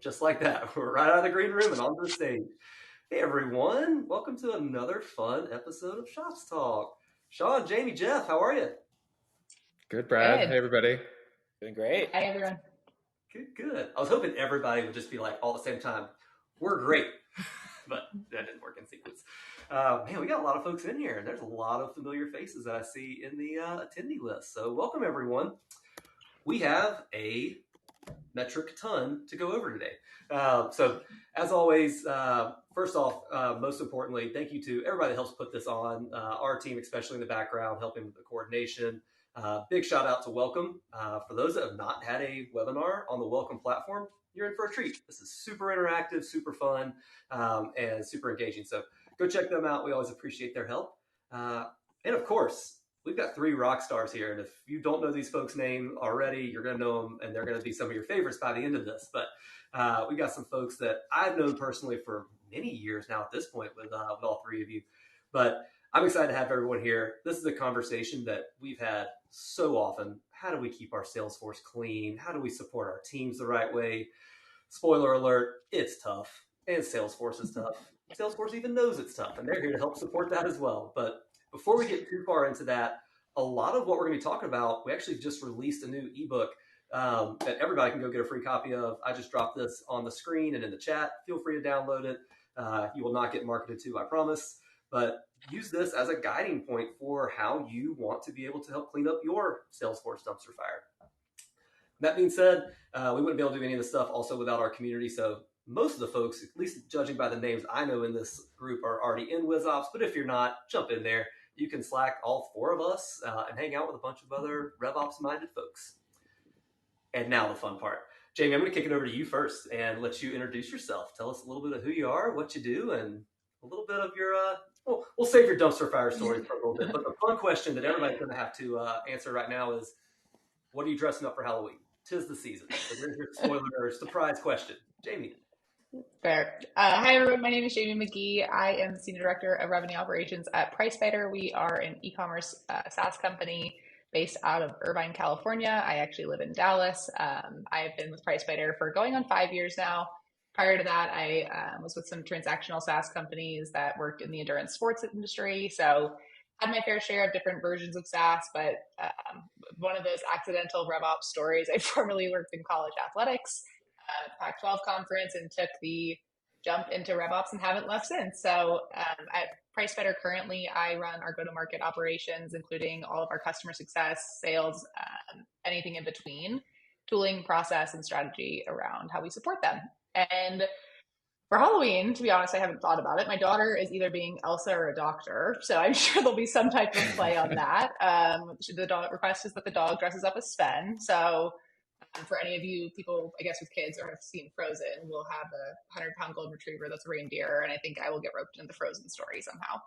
just like that. We're right out of the green room and onto the stage. Hey, everyone. Welcome to another fun episode of Shops Talk. Sean, Jamie, Jeff, how are you? Good, Brad. Good. Hey, everybody. Doing great. Hi, everyone. Good. I was hoping everybody would just be like all at the same time, we're great. But that didn't work in sequence. Man, we got a lot of folks in here, and there's a lot of familiar faces that I see in the attendee list. So welcome, everyone. We have a metric ton to go over today. So as always, first off, most importantly, thank you to everybody that helps put this on, our team, especially in the background, helping with the coordination. Big shout out to Welcome. For those that have not had a webinar on the Welcome platform, you're in for a treat. This is super interactive, super fun, and super engaging. So go check them out. We always appreciate their help. And of course, we've got three rock stars here. And if you don't know these folks' name already, you're going to know them, and they're going to be some of your favorites by the end of this. But we got some folks that I've known personally for many years now at this point with all three of you. But I'm excited to have everyone here. This is a conversation that we've had so often. How do we keep our Salesforce clean? How do we support our teams the right way? Spoiler alert, it's tough. And Salesforce is tough. Salesforce even knows it's tough, and they're here to help support that as well. But before we get too far into that, a lot of what we're going to be talking about, we actually just released a new ebook that everybody can go get a free copy of. I just dropped this on the screen and in the chat. Feel free to download it. You will not get marketed to, I promise. But use this as a guiding point for how you want to be able to help clean up your Salesforce dumpster fire. That being said, we wouldn't be able to do any of this stuff also without our community. So most of the folks, at least judging by the names I know in this group, are already in WizOps. But if you're not, jump in there. You can Slack all four of us and hang out with a bunch of other RevOps-minded folks. And now the fun part. Jamie, I'm going to kick it over to you first and let you introduce yourself. Tell us a little bit of who you are, what you do, and a little bit of your, we'll save your dumpster fire stories for a little bit. But the fun question that everybody's going to have to answer right now is, what are you dressing up for Halloween? 'Tis the season. So there's your spoiler or surprise question. Jamie. Fair. Hi, everyone. My name is Jamie McGee. I am the Senior Director of Revenue Operations at PriceFighter. We are an e-commerce SaaS company based out of Irvine, California. I actually live in Dallas. I have been with PriceFighter for going on 5 years now. Prior to that, I was with some transactional SaaS companies that worked in the endurance sports industry. So had my fair share of different versions of SaaS, but one of those accidental RevOps stories, I formerly worked in college athletics, Pac-12 conference, and took the jump into RevOps and haven't left since. So at PriceFighter currently, I run our go-to-market operations, including all of our customer success, sales, anything in between, tooling, process, and strategy around how we support them. And for Halloween, to be honest, I haven't thought about it. My daughter is either being Elsa or a doctor, so I'm sure there'll be some type of play on that. The dog request is that the dog dresses up as Sven. So for any of you people, I guess, with kids or have seen Frozen, we'll have a 100-pound golden retriever that's a reindeer, and I think I will get roped into the Frozen story somehow.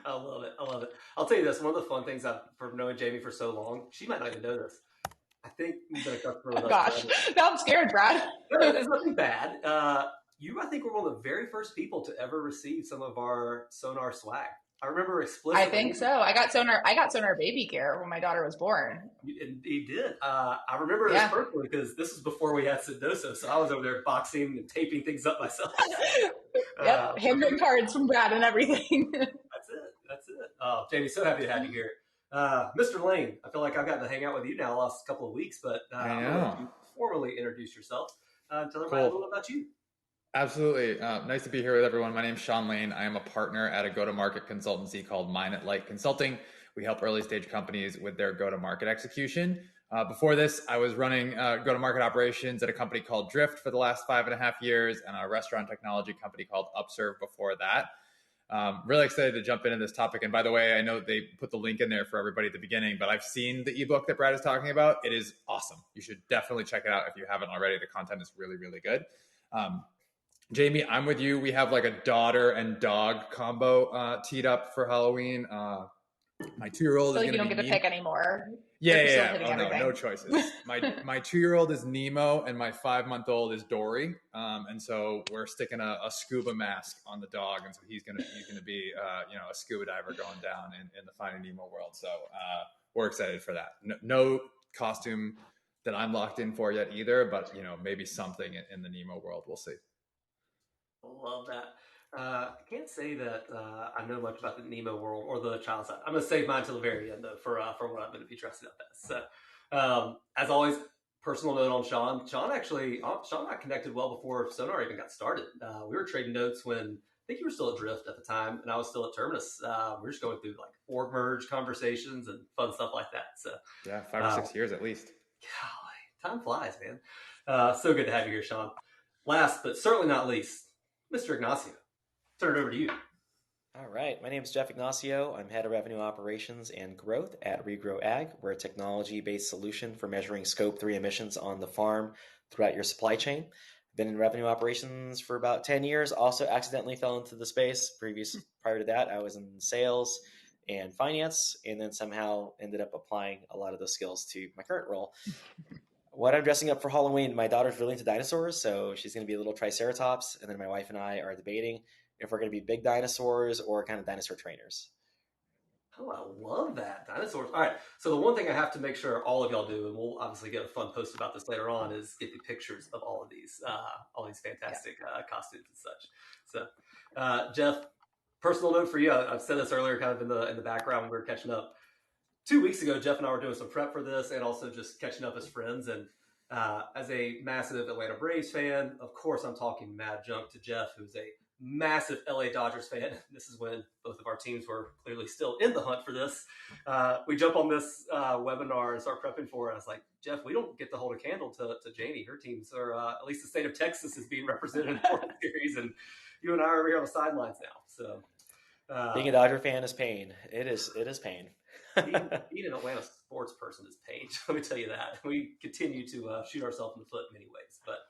I love it. I'll tell you this, one of the fun things from knowing Jamie for so long, she might not even know this. I think you've been a customer with us. Gosh, now I'm scared, Brad. No, there's nothing bad. You, I think, were one of the very first people to ever receive some of our Sonar swag. I remember explicitly. I think so. I got Sonar baby gear when my daughter was born. You did. I remember this personally because this was before we had Sendoso, so I was over there boxing and taping things up myself. Yep, handwritten cards from Brad and everything. That's it. Oh, Jamie, so happy to have you here. Mr. Lane, I feel like I've gotten to hang out with you now the last couple of weeks, but I'm going to formally introduce yourself. Tell everybody a little about you. Absolutely. Nice to be here with everyone. My name is Sean Lane. I am a partner at a go-to-market consultancy called Mine at Light Consulting. We help early stage companies with their go-to-market execution. Before this, I was running go-to-market operations at a company called Drift for the last 5.5 years and a restaurant technology company called Upserve before that. Really excited to jump into this topic. And by the way, I know they put the link in there for everybody at the beginning, but I've seen the ebook that Brad is talking about. It is awesome. You should definitely check it out if you haven't already. The content is really, really good. Jamie, I'm with you. We have like a daughter and dog combo teed up for Halloween. My 2-year-old is going to be... you don't get to pick anymore. Yeah. Oh, no choices. My 2-year-old is Nemo and my 5-month-old is Dory. And so we're sticking a scuba mask on the dog. And so he's going to be, a scuba diver going down in the Finding Nemo world. So we're excited for that. No costume that I'm locked in for yet either, but maybe something in the Nemo world. We'll see. Love that. I can't say that I know much about the Nemo world or the child side. I'm going to save mine till the very end, though, for what I'm going to be trusted about this. So, as always, personal note on Sean. Sean and I connected well before Sonar even got started. We were trading notes when I think you were still at Drift at the time, and I was still at Terminus. We were just going through like org merge conversations and fun stuff like that. So yeah, 5 or 6 years at least. Golly, time flies, man. So good to have you here, Sean. Last but certainly not least, Mr. Ignacio. Turn it over to you. All right. My name is Jeff Ignacio. I'm head of revenue operations and growth at Regrow Ag. We're a technology-based solution for measuring scope 3 emissions on the farm throughout your supply chain. Been in revenue operations for about 10 years. Also accidentally fell into the space. Prior to that, I was in sales and finance, and then somehow ended up applying a lot of those skills to my current role. What I'm dressing up for Halloween, my daughter's really into dinosaurs, so she's going to be a little triceratops, and then my wife and I are debating if we're going to be big dinosaurs or kind of dinosaur trainers. Oh, I love that. Dinosaurs. All right. So the one thing I have to make sure all of y'all do, and we'll obviously get a fun post about this later on, is get the pictures of all these fantastic costumes and such. So, Jeff, personal note for you. I've said this earlier, kind of in the background when we were catching up. 2 weeks ago, Jeff and I were doing some prep for this and also just catching up as friends. And as a massive Atlanta Braves fan, of course, I'm talking mad junk to Jeff, who's a massive LA Dodgers fan. This is when both of our teams were clearly still in the hunt for this. We jump on this webinar and start prepping for it. I was like, Jeff, we don't get to hold a candle to Jamie. Her teams are, at least the state of Texas is being represented in the World Series, and you and I are over here on the sidelines now. So being a Dodger fan is pain. It is pain. being an Atlanta sports person is pain. Let me tell you that. We continue to shoot ourselves in the foot in many ways. But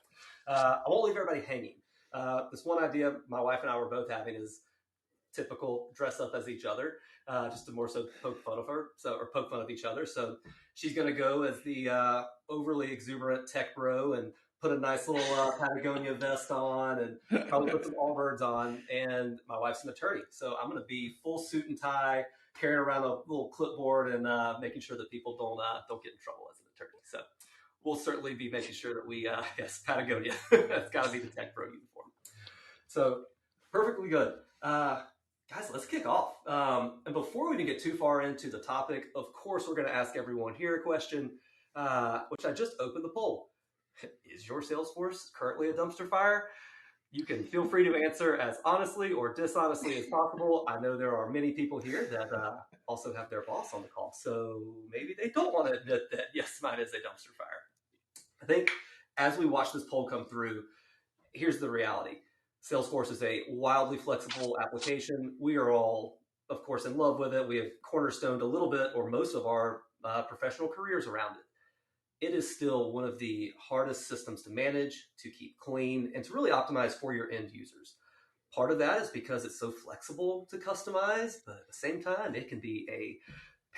I won't leave everybody hanging. This one idea my wife and I were both having is typical dress up as each other, just to more so poke fun of her, or poke fun of each other. So she's going to go as the overly exuberant tech bro and put a nice little Patagonia vest on and probably put some Allbirds on. And my wife's an attorney, so I'm going to be full suit and tie, carrying around a little clipboard and making sure that people don't get in trouble as an attorney. So we'll certainly be making sure that we, yes, Patagonia, that's got to be the tech pro uniform. So perfectly good. Guys, let's kick off. And before we even get too far into the topic, of course, we're going to ask everyone here a question, which I just opened the poll. Is your Salesforce currently a dumpster fire? You can feel free to answer as honestly or dishonestly as possible. I know there are many people here that also have their boss on the call, so maybe they don't want to admit that, yes, mine is a dumpster fire. I think as we watch this poll come through, here's the reality. Salesforce is a wildly flexible application. We are all, of course, in love with it. We have cornerstoned a little bit or most of our professional careers around it. It is still one of the hardest systems to manage, to keep clean, and to really optimize for your end users. Part of that is because it's so flexible to customize, but at the same time, it can be a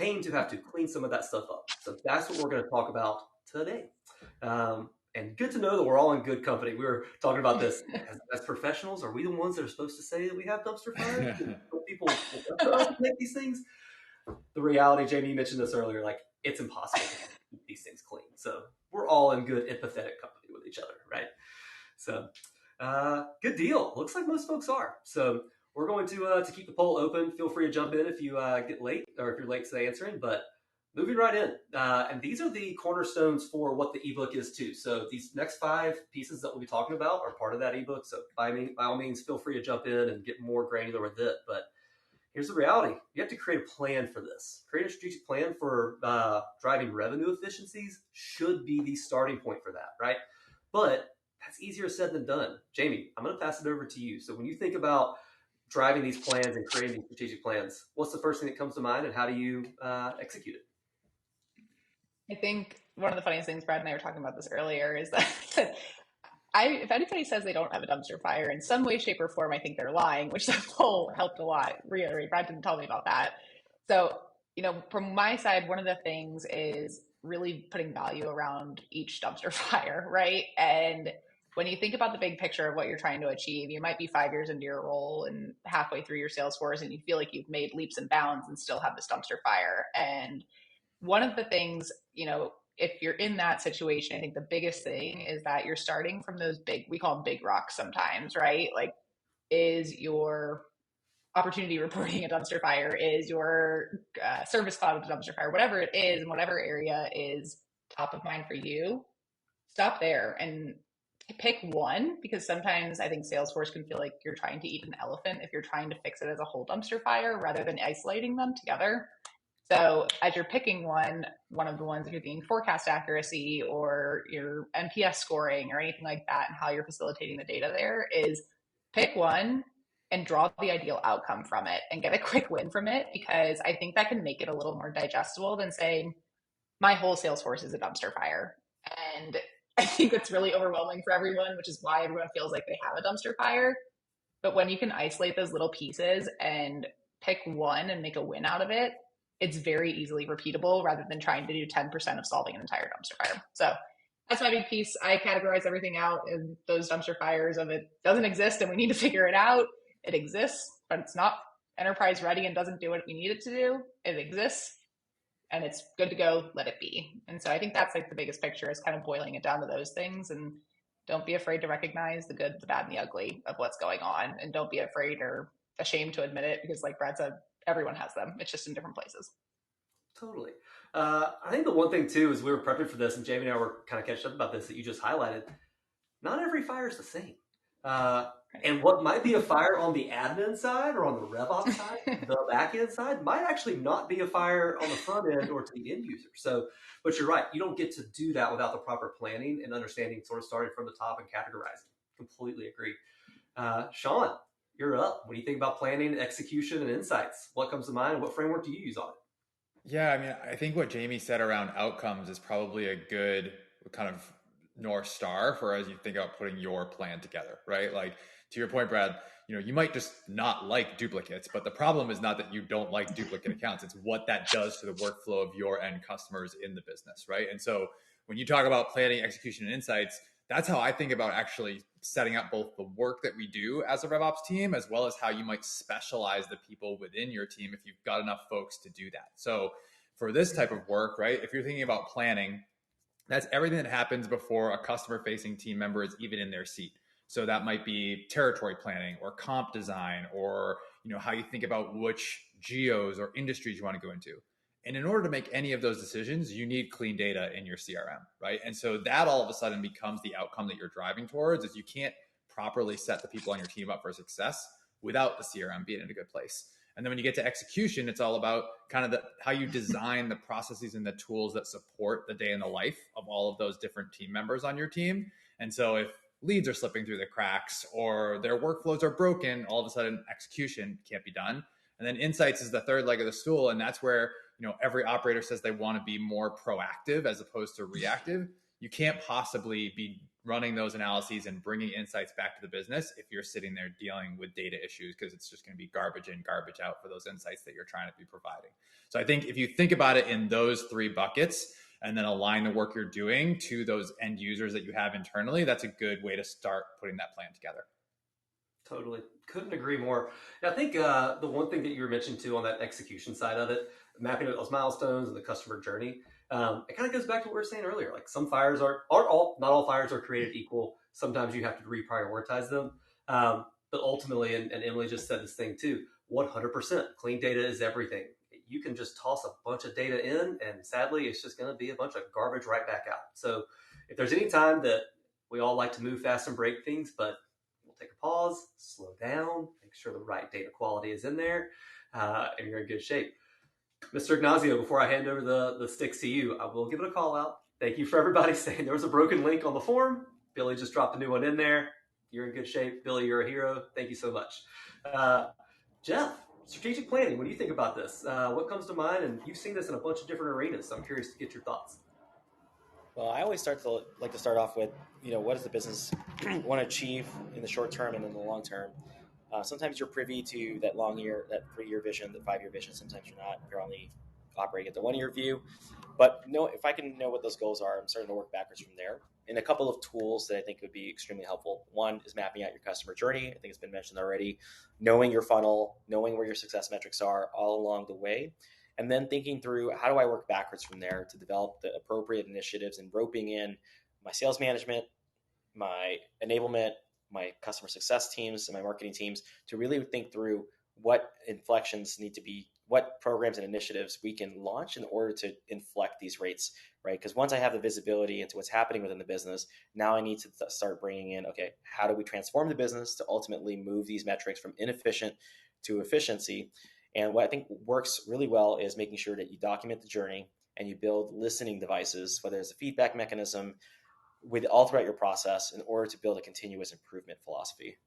pain to have to clean some of that stuff up. So that's what we're going to talk about today. And good to know that we're all in good company. We were talking about this as professionals. Are we the ones that are supposed to say that we have dumpster fires? People make these things. The reality, Jamie, you mentioned this earlier, like it's impossible to keep these things clean. So we're all in good, empathetic company with each other, right? So good deal. Looks like most folks are. So we're going to keep the poll open. Feel free to jump in if you get late or if you're late to answering, but moving right in. And these are the cornerstones for what the ebook is too. So these next 5 pieces that we'll be talking about are part of that ebook. So by all means, feel free to jump in and get more granular with it. But here's the reality. You have to create a plan for this. Create a strategic plan for driving revenue efficiencies should be the starting point for that, right? But that's easier said than done. Jamie, I'm going to pass it over to you. So when you think about driving these plans and creating these strategic plans, what's the first thing that comes to mind and how do you execute it? I think one of the funniest things, Brad and I were talking about this earlier, is that if anybody says they don't have a dumpster fire in some way, shape, or form, I think they're lying, which the poll helped a lot reiterate. Brad didn't tell me about that. So, from my side, one of the things is really putting value around each dumpster fire, right? And when you think about the big picture of what you're trying to achieve, you might be 5 years into your role and halfway through your Salesforce, and you feel like you've made leaps and bounds and still have this dumpster fire. And one of the things, if you're in that situation, I think the biggest thing is that you're starting from those big, we call them big rocks sometimes, right? Like, is your opportunity reporting a dumpster fire? Is your service cloud a dumpster fire? Whatever it is, and whatever area is top of mind for you, stop there and pick one, because sometimes I think Salesforce can feel like you're trying to eat an elephant if you're trying to fix it as a whole dumpster fire rather than isolating them together. So as you're picking one of the ones, if you're thinking forecast accuracy or your NPS scoring or anything like that, and how you're facilitating the data there, is pick one and draw the ideal outcome from it and get a quick win from it, because I think that can make it a little more digestible than saying my whole Salesforce is a dumpster fire. And I think it's really overwhelming for everyone, which is why everyone feels like they have a dumpster fire. But when you can isolate those little pieces and pick one and make a win out of it, it's very easily repeatable rather than trying to do 10% of solving an entire dumpster fire. So that's my big piece. I categorize everything out in those dumpster fires of it doesn't exist and we need to figure it out. It exists, but it's not enterprise ready and doesn't do what we need it to do. It exists and it's good to go, let it be. And so I think that's like the biggest picture, is kind of boiling it down to those things. And don't be afraid to recognize the good, the bad, and the ugly of what's going on. And don't be afraid or ashamed to admit it, because like Brad said, everyone has them. It's just in different places. Totally. I think the one thing too is we were prepping for this, and Jamie and I were kind of catching up about this that you just highlighted. Not every fire is the same. And what might be a fire on the admin side or on the RevOps side, the back end side, might actually not be a fire on the front end or to the end user. So, but you're right, you don't get to do that without the proper planning and understanding, sort of starting from the top and categorizing. Completely agree. Sean, you're up. When you think about planning, execution, and insights, what comes to mind and what framework do you use on it? Yeah, I mean, I think what Jamie said around outcomes is probably a good kind of North Star for as you think about putting your plan together, right? Like, to your point, Brad, you might just not like duplicates, but the problem is not that you don't like duplicate accounts. It's what that does to the workflow of your end customers in the business, right? And so when you talk about planning, execution, and insights, that's how I think about actually setting up both the work that we do as a RevOps team, as well as how you might specialize the people within your team if you've got enough folks to do that. So for this type of work, right, if you're thinking about planning, that's everything that happens before a customer facing team member is even in their seat. So that might be territory planning or comp design, or how you think about which geos or industries you want to go into. And in order to make any of those decisions, you need clean data in your CRM, right? And so that all of a sudden becomes the outcome that you're driving towards, is you can't properly set the people on your team up for success without the CRM being in a good place. And then when you get to execution, it's all about kind of how you design the processes and the tools that support the day in the life of all of those different team members on your team. And so if leads are slipping through the cracks or their workflows are broken, all of a sudden execution can't be done. And then insights is the third leg of the stool. And that's where, every operator says they want to be more proactive as opposed to reactive. You can't possibly be running those analyses and bringing insights back to the business if you're sitting there dealing with data issues, because it's just going to be garbage in, garbage out for those insights that you're trying to be providing. So I think if you think about it in those three buckets and then align the work you're doing to those end users that you have internally, that's a good way to start putting that plan together. Totally. Couldn't agree more. And I think the one thing that you were mentioning too on that execution side of it, mapping out those milestones and the customer journey, it kind of goes back to what we were saying earlier. Like, some fires not all fires are created equal. Sometimes you have to reprioritize them. But ultimately, and Emily just said this thing too, 100% clean data is everything. You can just toss a bunch of data in, and sadly, it's just going to be a bunch of garbage right back out. So if there's any time that we all like to move fast and break things, but we'll take a pause, slow down, make sure the right data quality is in there, and you're in good shape. Mr. Ignacio, before I hand over the sticks to you, I will give it a call out. Thank you for everybody saying there was a broken link on the form. Billy just dropped a new one in there. You're in good shape. Billy, you're a hero. Thank you so much. Jeff, strategic planning, when you think about this, what comes to mind? And you've seen this in a bunch of different arenas, so I'm curious to get your thoughts. Well, I always like to start off with, what does the business want to achieve in the short term and in the long term? Sometimes you're privy to that 3-year vision, the 5-year vision. Sometimes you're not. You're only operating at the 1-year view. But if I can know what those goals are, I'm starting to work backwards from there. And a couple of tools that I think would be extremely helpful. One is mapping out your customer journey. I think it's been mentioned already. Knowing your funnel, knowing where your success metrics are all along the way. and then thinking through how do I work backwards from there to develop the appropriate initiatives and roping in my sales management, my enablement, my customer success teams, and my marketing teams to really think through what inflections need to be, what programs and initiatives we can launch in order to inflect these rates, right? Because once I have the visibility into what's happening within the business, now I need to start bringing in, okay, how do we transform the business to ultimately move these metrics from inefficient to efficiency? And what I think works really well is making sure that you document the journey and you build listening devices, whether it's a feedback mechanism, with all throughout your process in order to build a continuous improvement philosophy.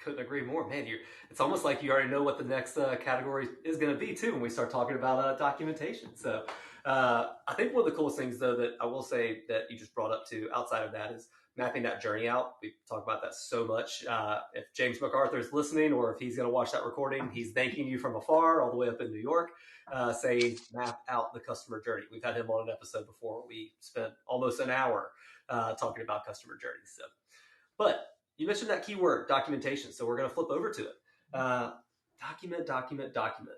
Couldn't agree more, man. It's almost like you already know what the next category is going to be too when we start talking about documentation. So I think one of the coolest things though that I will say that you just brought up too outside of that is mapping that journey out. We talk about that so much. If James MacArthur is listening or if he's going to watch that recording, he's thanking you from afar all the way up in New York, saying map out the customer journey. We've had him on an episode before. We spent almost an hour talking about customer journeys. So, but you mentioned that keyword, documentation. So we're going to flip over to it. Document.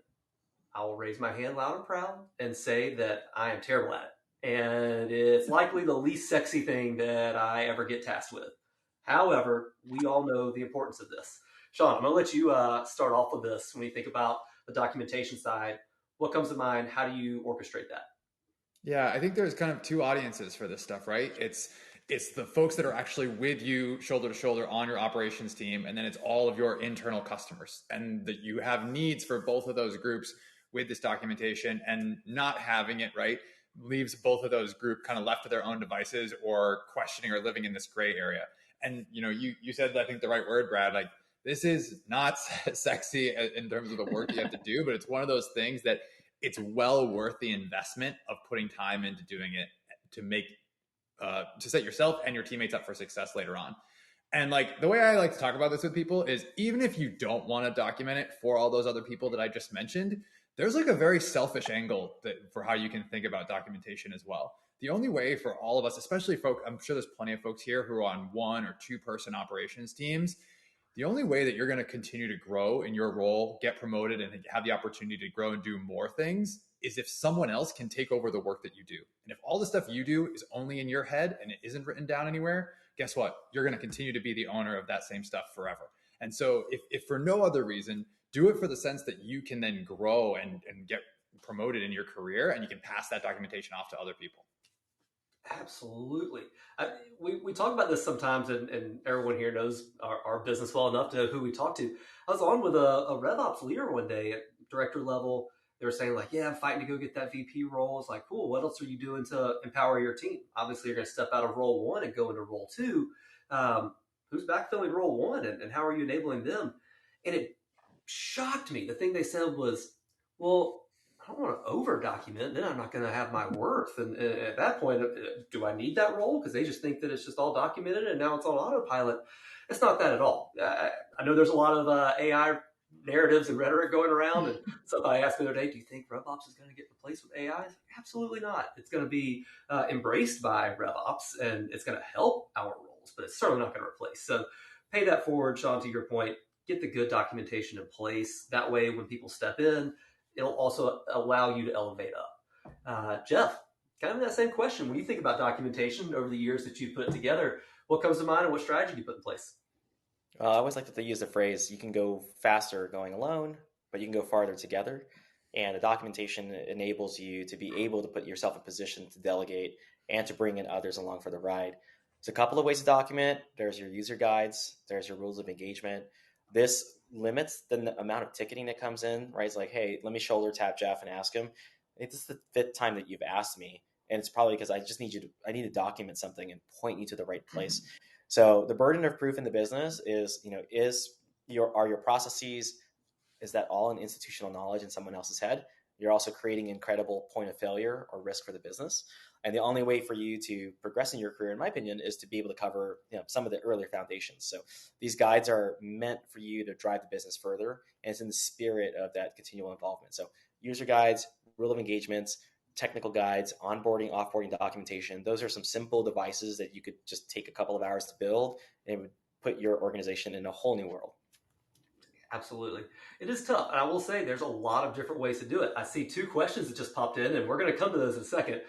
I will raise my hand loud and proud and say that I am terrible at it. And it's likely the least sexy thing that I ever get tasked with. However, we all know the importance of this. Sean, I'm going to let you start off with this. When you think about the documentation side, what comes to mind? How do you orchestrate that? Yeah, I think there's kind of two audiences for this stuff, right? It's the folks that are actually with you shoulder to shoulder on your operations team, and then it's all of your internal customers, and that you have needs for both of those groups with this documentation, and not having it, right, leaves both of those group kind of left to their own devices or questioning or living in this gray area. And you said, I think, the right word, Brad, like this is not sexy in terms of the work that you have to do, but it's one of those things that it's well worth the investment of putting time into doing it to make to set yourself and your teammates up for success later on. And like the way I like to talk about this with people is even if you don't want to document it for all those other people that I just mentioned, there's like a very selfish angle for how you can think about documentation as well. The only way for all of us, especially folk, I'm sure there's plenty of folks here who are on 1 or 2 person operations teams. The only way that you're going to continue to grow in your role, get promoted, and have the opportunity to grow and do more things is if someone else can take over the work that you do. And if all the stuff you do is only in your head and it isn't written down anywhere, guess what? You're going to continue to be the owner of that same stuff forever. And so if for no other reason, do it for the sense that you can then grow and get promoted in your career, and you can pass that documentation off to other people. Absolutely. We talk about this sometimes, and everyone here knows our business well enough to know who we talk to. I was on with a RevOps leader one day at director level. They were saying like, yeah, I'm fighting to go get that VP role. It's like, cool. What else are you doing to empower your team? Obviously, you're going to step out of role 1 and go into role 2. Who's backfilling role 1 and how are you enabling them? And it shocked me. The thing they said was, well, I don't want to over document, then I'm not going to have my worth. And at that point, do I need that role? Because they just think that it's just all documented and now it's on autopilot. It's not that at all. I know there's a lot of AI narratives and rhetoric going around. And somebody asked me the other day, do you think RevOps is going to get replaced with AI? Absolutely not. It's going to be embraced by RevOps and it's going to help our roles, but it's certainly not going to replace. So pay that forward, Sean, to your point. Get the good documentation in place. That way, when people step in, it'll also allow you to elevate up. Jeff, kind of that same question. When you think about documentation over the years that you've put together, what comes to mind and what strategy do you put in place? I always like to use the phrase, you can go faster going alone, but you can go farther together. And the documentation enables you to be able to put yourself in position to delegate and to bring in others along for the ride. There's a couple of ways to document. There's your user guides. There's your rules of engagement. This limits the amount of ticketing that comes in, right? It's like, hey, let me shoulder tap Jeff and ask him. It's the 5th time that you've asked me. And it's probably because I need to document something and point you to the right place. So the burden of proof in the business is, are your processes, is that all in institutional knowledge in someone else's head? You're also creating incredible point of failure or risk for the business. And the only way for you to progress in your career, in my opinion, is to be able to cover some of the earlier foundations. So these guides are meant for you to drive the business further, and it's in the spirit of that continual involvement. So user guides, rule of engagements, technical guides, onboarding, offboarding documentation. Those are some simple devices that you could just take a couple of hours to build, and it would put your organization in a whole new world. Absolutely. It is tough. And I will say there's a lot of different ways to do it. I see two questions that just popped in, and we're going to come to those in a second.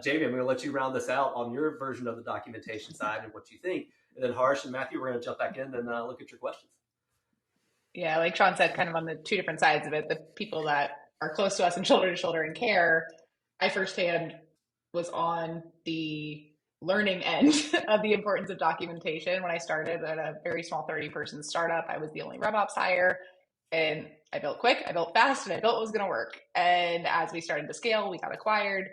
Jamie, I'm going to let you round this out on your version of the documentation side and what you think. And then Harsh and Matthew, we're going to jump back in and look at your questions. Yeah, like Sean said, kind of on the two different sides of it, the people that are close to us and shoulder to shoulder in care, I firsthand was on the learning end of the importance of documentation. When I started at a very small 30-person startup, I was the only RevOps hire, and I built quick, I built fast, and I built what was going to work. And as we started to scale, we got acquired.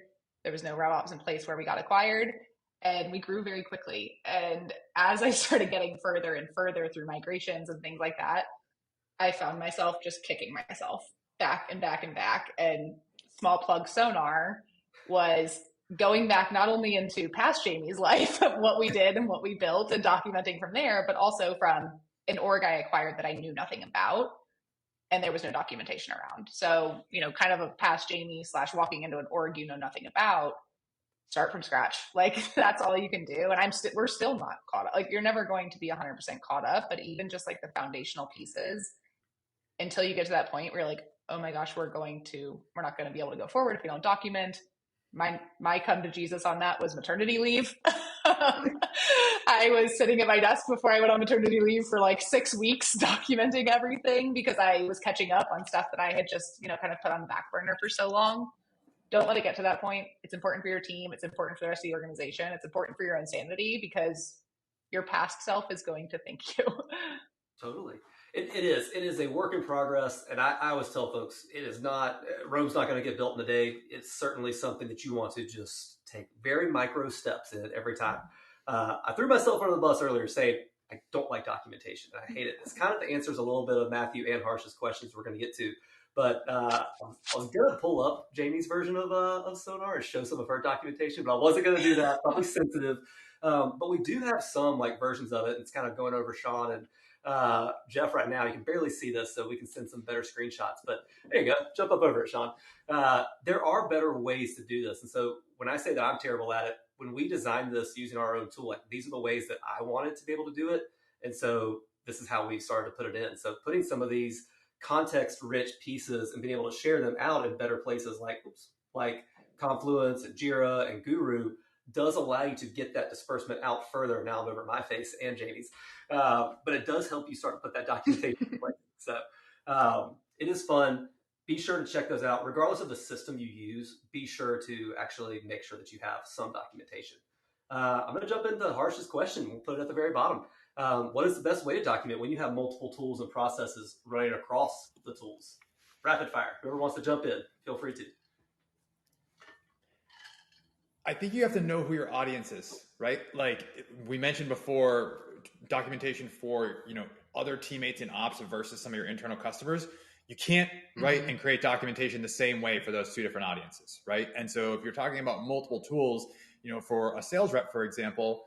There was no RevOps in place where we got acquired, and we grew very quickly. And as I started getting further and further through migrations and things like that, I found myself just kicking myself back and back and back. And small plug Sonar was going back not only into past Jamie's life of what we did and what we built and documenting from there, but also from an org I acquired that I knew nothing about. And there was no documentation around. So, kind of a past Jamie / walking into an org you know nothing about, start from scratch. Like, that's all you can do. And we're still not caught up. Like, you're never going to be 100% caught up, but even just like the foundational pieces, until you get to that point where you're like, oh my gosh, we're not going to be able to go forward if we don't document. My come to Jesus on that was maternity leave. I was sitting at my desk before I went on maternity leave for like 6 weeks documenting everything because I was catching up on stuff that I had just, kind of put on the back burner for so long. Don't let it get to that point. It's important for your team. It's important for the rest of the organization. It's important for your own sanity because your past self is going to thank you. Totally. It is. It is a work in progress. And I always tell folks, it is not, Rome's not going to get built in a day. It's certainly something that you want to just take very micro steps in every time. I threw myself under the bus earlier saying, I don't like documentation. I hate it. It's kind of the answers a little bit of Matthew and Harsh's questions we're going to get to. But I was going to pull up Jamie's version of Sonar and show some of her documentation, but I wasn't going to do that. Probably sensitive. But we do have some like versions of it. It's kind of going over Sean and Jeff right now. You can barely see this, so we can send some better screenshots. But there you go. Jump up over it, Sean. There are better ways to do this. And so when I say that I'm terrible at it, when we designed this using our own tool, like these are the ways that I wanted to be able to do it. And so this is how we started to put it in. So putting some of these context-rich pieces and being able to share them out in better places like Confluence and Jira and Guru does allow you to get that disbursement out further. Now I'm over my face and Jamie's, but it does help you start to put that documentation in place. So it is fun. Be sure to check those out. Regardless of the system you use, be sure to actually make sure that you have some documentation. I'm going to jump into Harsh's question. We'll put it at the very bottom. What is the best way to document when you have multiple tools and processes running across the tools? Rapid fire. Whoever wants to jump in, feel free to. I think you have to know who your audience is, right? Like we mentioned before, documentation for, other teammates in ops versus some of your internal customers. You can't write and create documentation the same way for those two different audiences, right? And so if you're talking about multiple tools, for a sales rep, for example,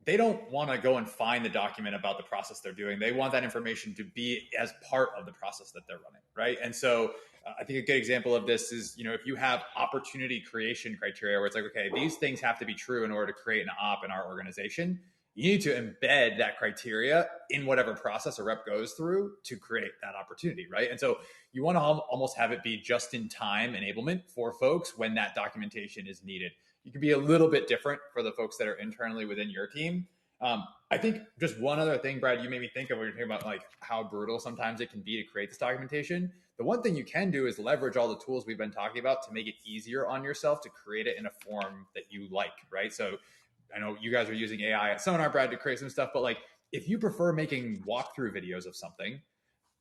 they don't want to go and find the document about the process they're doing. They want that information to be as part of the process that they're running, right? And so I think a good example of this is, if you have opportunity creation criteria where it's like, okay, these things have to be true in order to create an op in our organization, you need to embed that criteria in whatever process a rep goes through to create that opportunity, right? And so you want to almost have it be just-in-time enablement for folks when that documentation is needed. You can be a little bit different for the folks that are internally within your team. I think just one other thing, Brad, you made me think of when you're talking about like how brutal sometimes it can be to create this documentation. The one thing you can do is leverage all the tools we've been talking about to make it easier on yourself to create it in a form that you like, right? So I know you guys are using AI at Sonar, Brad, to create some stuff, but like if you prefer making walkthrough videos of something,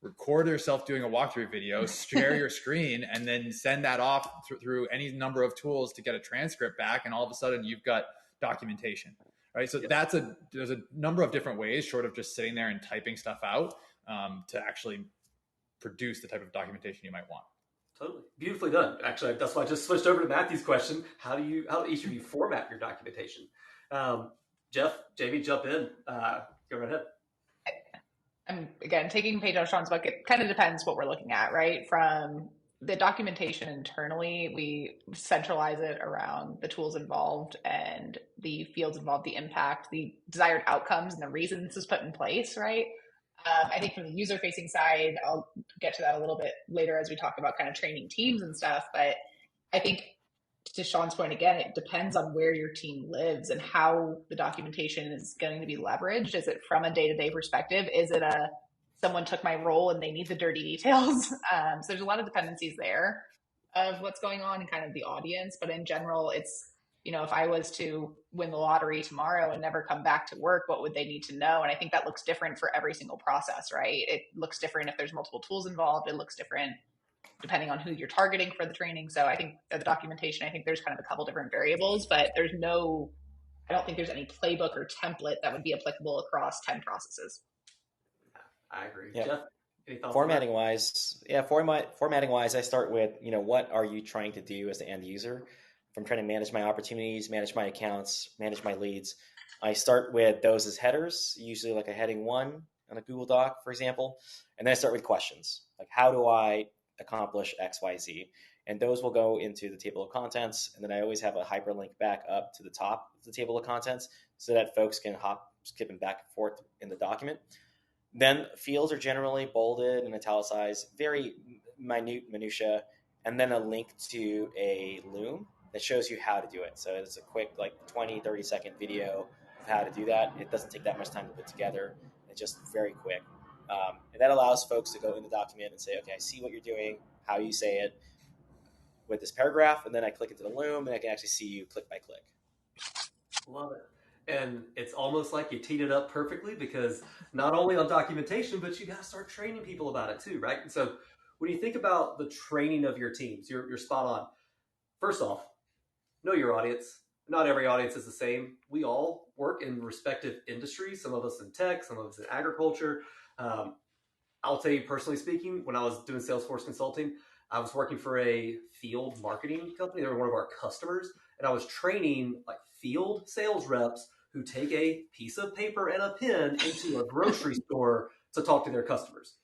record yourself doing a walkthrough video, share your screen, and then send that off through any number of tools to get a transcript back. And all of a sudden you've got documentation, right? So there's a number of different ways short of just sitting there and typing stuff out to actually produce the type of documentation you might want. Totally. Beautifully done. Actually, that's why I just switched over to Matthew's question. How do each of you format your documentation? Jeff, Jamie, jump in. Go right ahead. I'm again taking a page out of Sean's book. It kind of depends what we're looking at, right? From the documentation internally, we centralize it around the tools involved and the fields involved, the impact, the desired outcomes, and the reasons this is put in place, right? I think from the user facing side, I'll get to that a little bit later as we talk about kind of training teams and stuff. But I think to Sean's point again, it depends on where your team lives and how the documentation is going to be leveraged. Is it from a day-to-day perspective? Is it a someone took my role and they need the dirty details? So there's a lot of dependencies there of what's going on and kind of the audience. But in general, it's, you know, if I was to win the lottery tomorrow and never come back to work, what would they need to know? And I think that looks different for every single process, right? It looks different if there's multiple tools involved. It looks different depending on who you're targeting for the training. So I think the documentation, I think there's kind of a couple different variables, but there's no, I don't think there's any playbook or template that would be applicable across 10 processes. I agree. Yep. Jeff, any thoughts? Formatting wise, formatting wise, I start with, you know, what are you trying to do as the end user? If I'm trying to manage my opportunities, manage my accounts, manage my leads, I start with those as headers, usually like a heading 1 on a Google Doc, for example. And then I start with questions like, how do I accomplish X, Y, Z? And those will go into the table of contents. And then I always have a hyperlink back up to the top of the table of contents so that folks can hop, skipping back and forth in the document. Then fields are generally bolded and italicized, very minutia, and then a link to a Loom that shows you how to do it. So it's a quick, like 20, 30-second video of how to do that. It doesn't take that much time to put together. It's just very quick. And that allows folks to go in the document and say, okay, I see what you're doing, how you say it with this paragraph, and then I click into the Loom, and I can actually see you click by click. Love it. And it's almost like you teed it up perfectly, because not only on documentation, but you got to start training people about it too, right? And so when you think about the training of your teams, you're spot on. First off, know your audience. Not every audience is the same. We all work in respective industries, some of us in tech, some of us in agriculture. I'll tell you, personally speaking, when I was doing Salesforce consulting, I was working for a field marketing company. They were one of our customers, and I was training like field sales reps who take a piece of paper and a pen into a grocery store to talk to their customers.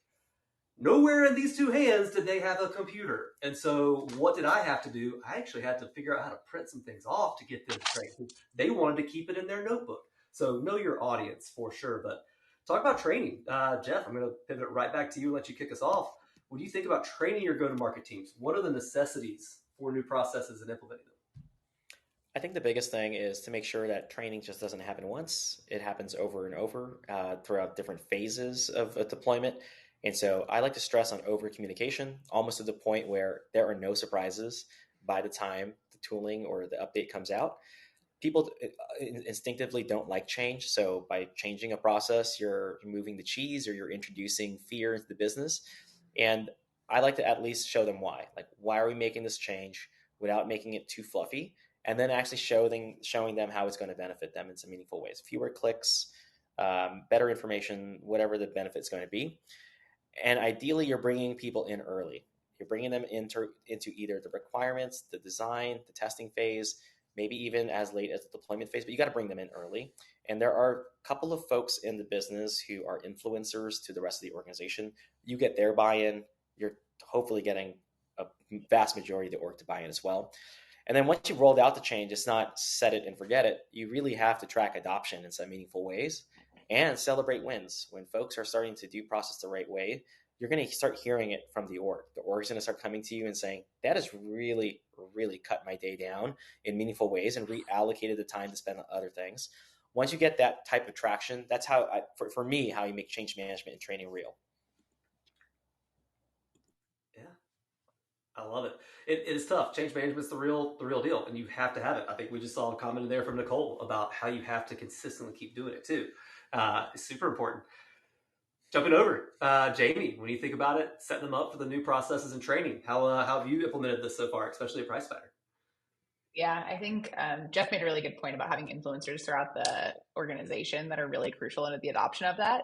Nowhere in these two hands did they have a computer. And so what did I have to do? I actually had to figure out how to print some things off to get them trained. They wanted to keep it in their notebook. So know your audience for sure. But talk about training. Jeff, I'm going to pivot right back to you and let you kick us off. When you think about training your go-to-market teams, what are the necessities for new processes and implementing them? I think the biggest thing is to make sure that training just doesn't happen once. It happens over and over throughout different phases of a deployment. And so I like to stress on over communication, almost to the point where there are no surprises by the time the tooling or the update comes out. People instinctively don't like change. So by changing a process, you're moving the cheese or you're introducing fear into the business. And I like to at least show them why. Like, why are we making this change without making it too fluffy? And then actually showing them how it's going to benefit them in some meaningful ways. Fewer clicks, better information, whatever the benefit's going to be. And ideally, you're bringing people in early. You're bringing them into either the requirements, the design, the testing phase, maybe even as late as the deployment phase, but you got to bring them in early. And there are a couple of folks in the business who are influencers to the rest of the organization. You get their buy-in, you're hopefully getting a vast majority of the org to buy in as well. And then once you've rolled out the change, it's not set it and forget it. You really have to track adoption in some meaningful ways and celebrate wins. When folks are starting to do process the right way, you're going to start hearing it from the org. The org is going to start coming to you and saying, that has really, really cut my day down in meaningful ways and reallocated the time to spend on other things. Once you get that type of traction, that's how, for me, how you make change management and training real. I love it. It is tough. Change management's the real deal, and you have to have it. I think we just saw a comment in there from Nicole about how you have to consistently keep doing it too. It's super important. Jumping over, Jamie, when you think about it, setting them up for the new processes and training, how have you implemented this so far, especially at PriceFighter? Yeah, I think Jeff made a really good point about having influencers throughout the organization that are really crucial in the adoption of that.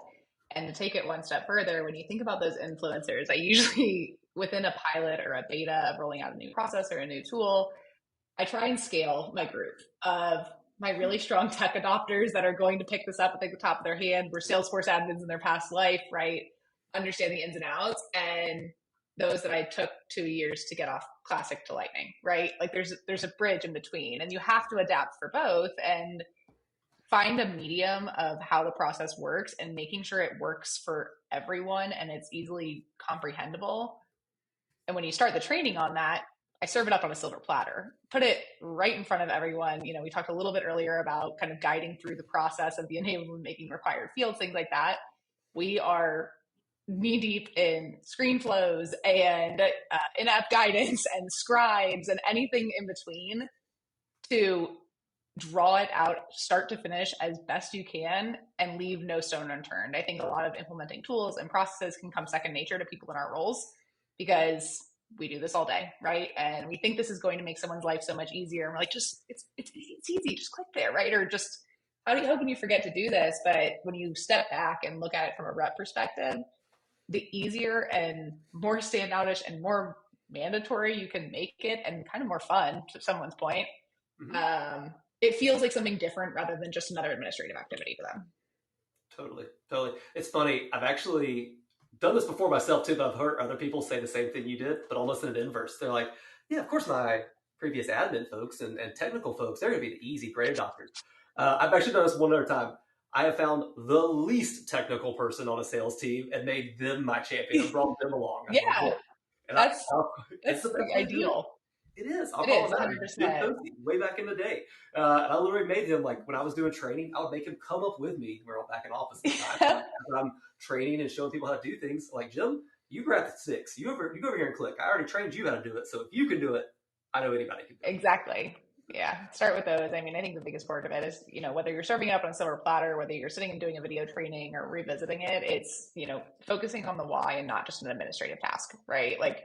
And to take it one step further, when you think about those influencers, I usually, within a pilot or a beta of rolling out a new process or a new tool, I try and scale my group of my really strong tech adopters that are going to pick this up at the top of their hand, were Salesforce admins in their past life, right? Understand the ins and outs, and those that I took 2 years to get off Classic to Lightning, right? Like there's a bridge in between, and you have to adapt for both. And find a medium of how the process works and making sure it works for everyone and it's easily comprehensible. And when you start the training on that, I serve it up on a silver platter, put it right in front of everyone. You know, we talked a little bit earlier about kind of guiding through the process of the enablement, making required fields, things like that. We are knee deep in screen flows and in-app guidance and scribes and anything in between to draw it out start to finish as best you can and leave no stone unturned. I think a lot of implementing tools and processes can come second nature to people in our roles because we do this all day, right? And we think this is going to make someone's life so much easier. And we're like, just it's easy, just click there, right? Or just how can you forget to do this? But when you step back and look at it from a rep perspective, the easier and more standoutish and more mandatory you can make it, and kind of more fun to someone's point, it feels like something different rather than just another administrative activity for them. Totally. It's funny. I've actually done this before myself too, but I've heard other people say the same thing you did, but almost in an inverse. They're like, yeah, of course my previous admin folks and technical folks, they're going to be the easy great adopters. I've actually done this one other time. I have found the least technical person on a sales team and made them my champion and brought them along. Yeah, that's the ideal. It is. I'll it call is, him 100%. way back in the day. And I literally made him, like, when I was doing training, I would make him come up with me. We're all back in office at the time. I'm training and showing people how to do things. Like, Jim, you grab the 6. You go over here and click. I already trained you how to do it. So if you can do it, I know anybody can do it. Exactly. Yeah. Start with those. I mean, I think the biggest part of it is, you know, whether you're serving it up on a silver platter, whether you're sitting and doing a video training or revisiting it, it's, you know, focusing on the why and not just an administrative task, right? Like,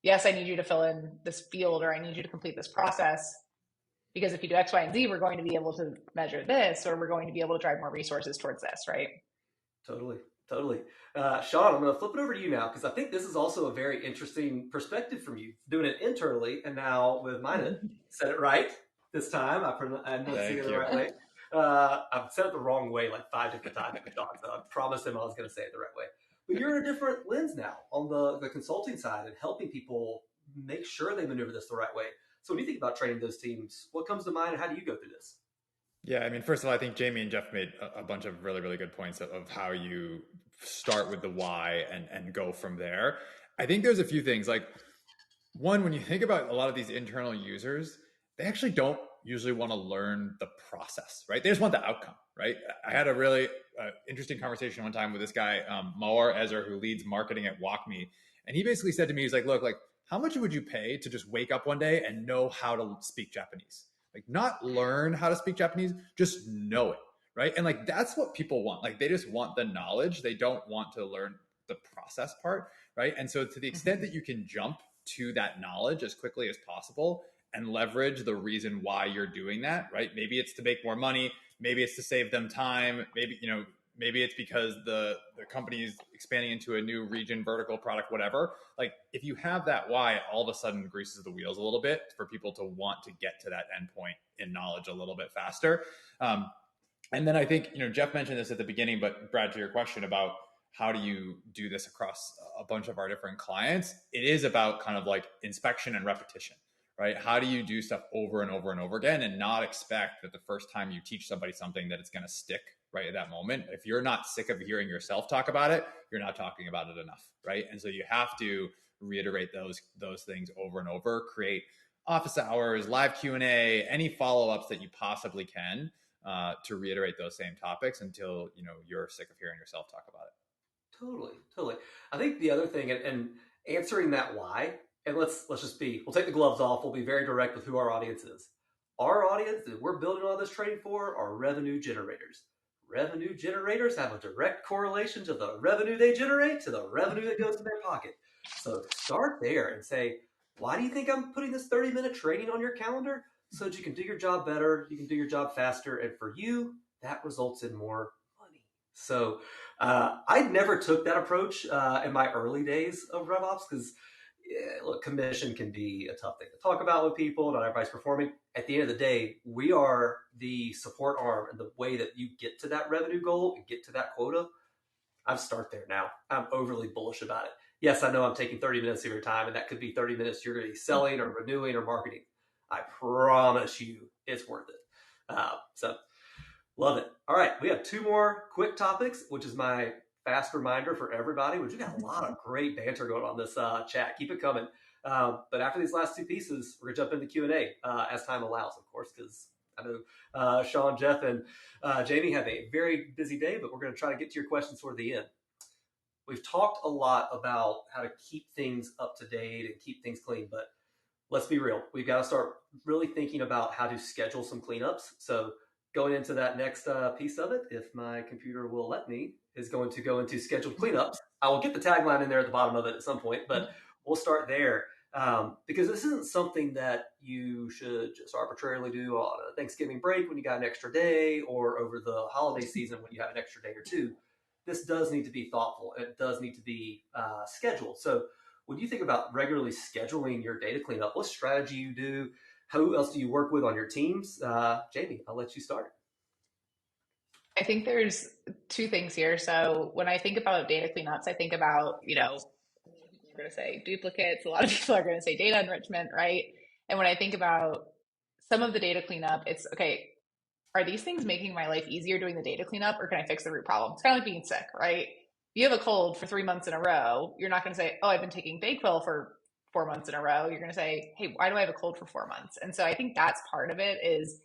yes, I need you to fill in this field or I need you to complete this process because if you do X, Y, and Z, we're going to be able to measure this or we're going to be able to drive more resources towards this, right? Totally. Sean, I'm going to flip it over to you now because I think this is also a very interesting perspective from you, doing it internally and now with mine. Said it right this time. I'm not saying it the right way. I've said it the wrong way like 5 different times with Sean, so I promised him I was going to say it the right way. But you're in a different lens now on the consulting side and helping people make sure they maneuver this the right way. So when you think about training those teams, what comes to mind and how do you go through this? Yeah, I mean, first of all, I think Jamie and Jeff made a bunch of really, really good points of how you start with the why and go from there. I think there's a few things. Like, one, when you think about a lot of these internal users, they actually don't usually want to learn the process, right? They just want the outcome, right? I had a really interesting conversation one time with this guy, Mawar Ezer, who leads marketing at WalkMe. And he basically said to me, he's like, look, like, how much would you pay to just wake up one day and know how to speak Japanese? Like, not learn how to speak Japanese, just know it, right? And like, that's what people want. Like, they just want the knowledge. They don't want to learn the process part, right? And so to the extent that you can jump to that knowledge as quickly as possible and leverage the reason why you're doing that, right? Maybe it's to make more money. Maybe it's to save them time. Maybe, you know, maybe it's because the company is expanding into a new region, vertical product, whatever. Like, if you have that why, it all of a sudden greases the wheels a little bit for people to want to get to that endpoint in knowledge a little bit faster. And then I think, you know, Jeff mentioned this at the beginning, but Brad, to your question about how do you do this across a bunch of our different clients, it is about kind of like inspection and repetition, right? How do you do stuff over and over and over again and not expect that the first time you teach somebody something that it's going to stick right at that moment? If you're not sick of hearing yourself talk about it, you're not talking about it enough, right? And so you have to reiterate those things over and over, create office hours, live Q&A, any follow-ups that you possibly can to reiterate those same topics until, you know, you're sick of hearing yourself talk about it. Totally. I think the other thing, and answering that why, and let's just we'll take the gloves off. We'll be very direct with who our audience is. Our audience that we're building all this training for are revenue generators. Revenue generators have a direct correlation to the revenue they generate to the revenue that goes in their pocket. So start there and say, why do you think I'm putting this 30-minute training on your calendar? So that you can do your job better, you can do your job faster, and for you, that results in more money. So I never took that approach in my early days of RevOps because, look, commission can be a tough thing to talk about with people. Not everybody's performing. At the end of the day, we are the support arm, and the way that you get to that revenue goal and get to that quota, I'd start there now. I'm overly bullish about it. Yes, I know I'm taking 30 minutes of your time, and that could be 30 minutes you're going to be selling or renewing or marketing. I promise you it's worth it. So Love it. All right, we have two more quick topics, which is my fast reminder for everybody, which we got a lot of great banter going on this chat. Keep it coming. But after these last two pieces, we're gonna jump into Q&A as time allows, of course, because I know Sean, Jeff, and Jamie have a very busy day, but we're gonna try to get to your questions toward the end. We've talked a lot about how to keep things up to date and keep things clean, but let's be real. We've got to start really thinking about how to schedule some cleanups. So going into that next piece of it, if my computer will let me, is going to go into scheduled cleanups. I will get the tagline in there at the bottom of it at some point, but we'll start there because this isn't something that you should just arbitrarily do on a Thanksgiving break when you got an extra day or over the holiday season when you have an extra day or two. This does need to be thoughtful. It does need to be scheduled. So when you think about regularly scheduling your data cleanup, what strategy you do? Who else do you work with on your teams? Jamie, I'll let you start. I think there's two things here. So when I think about data cleanups, I think about, we're going to say duplicates. A lot of people are going to say data enrichment, right? And when I think about some of the data cleanup, it's okay, are these things making my life easier doing the data cleanup, or can I fix the root problem? It's kind of like being sick, right? If you have a cold for 3 months in a row, you're not going to say, oh, I've been taking Dayquil for 4 months in a row. You're going to say, hey, why do I have a cold for 4 months? And so I think that's part of it is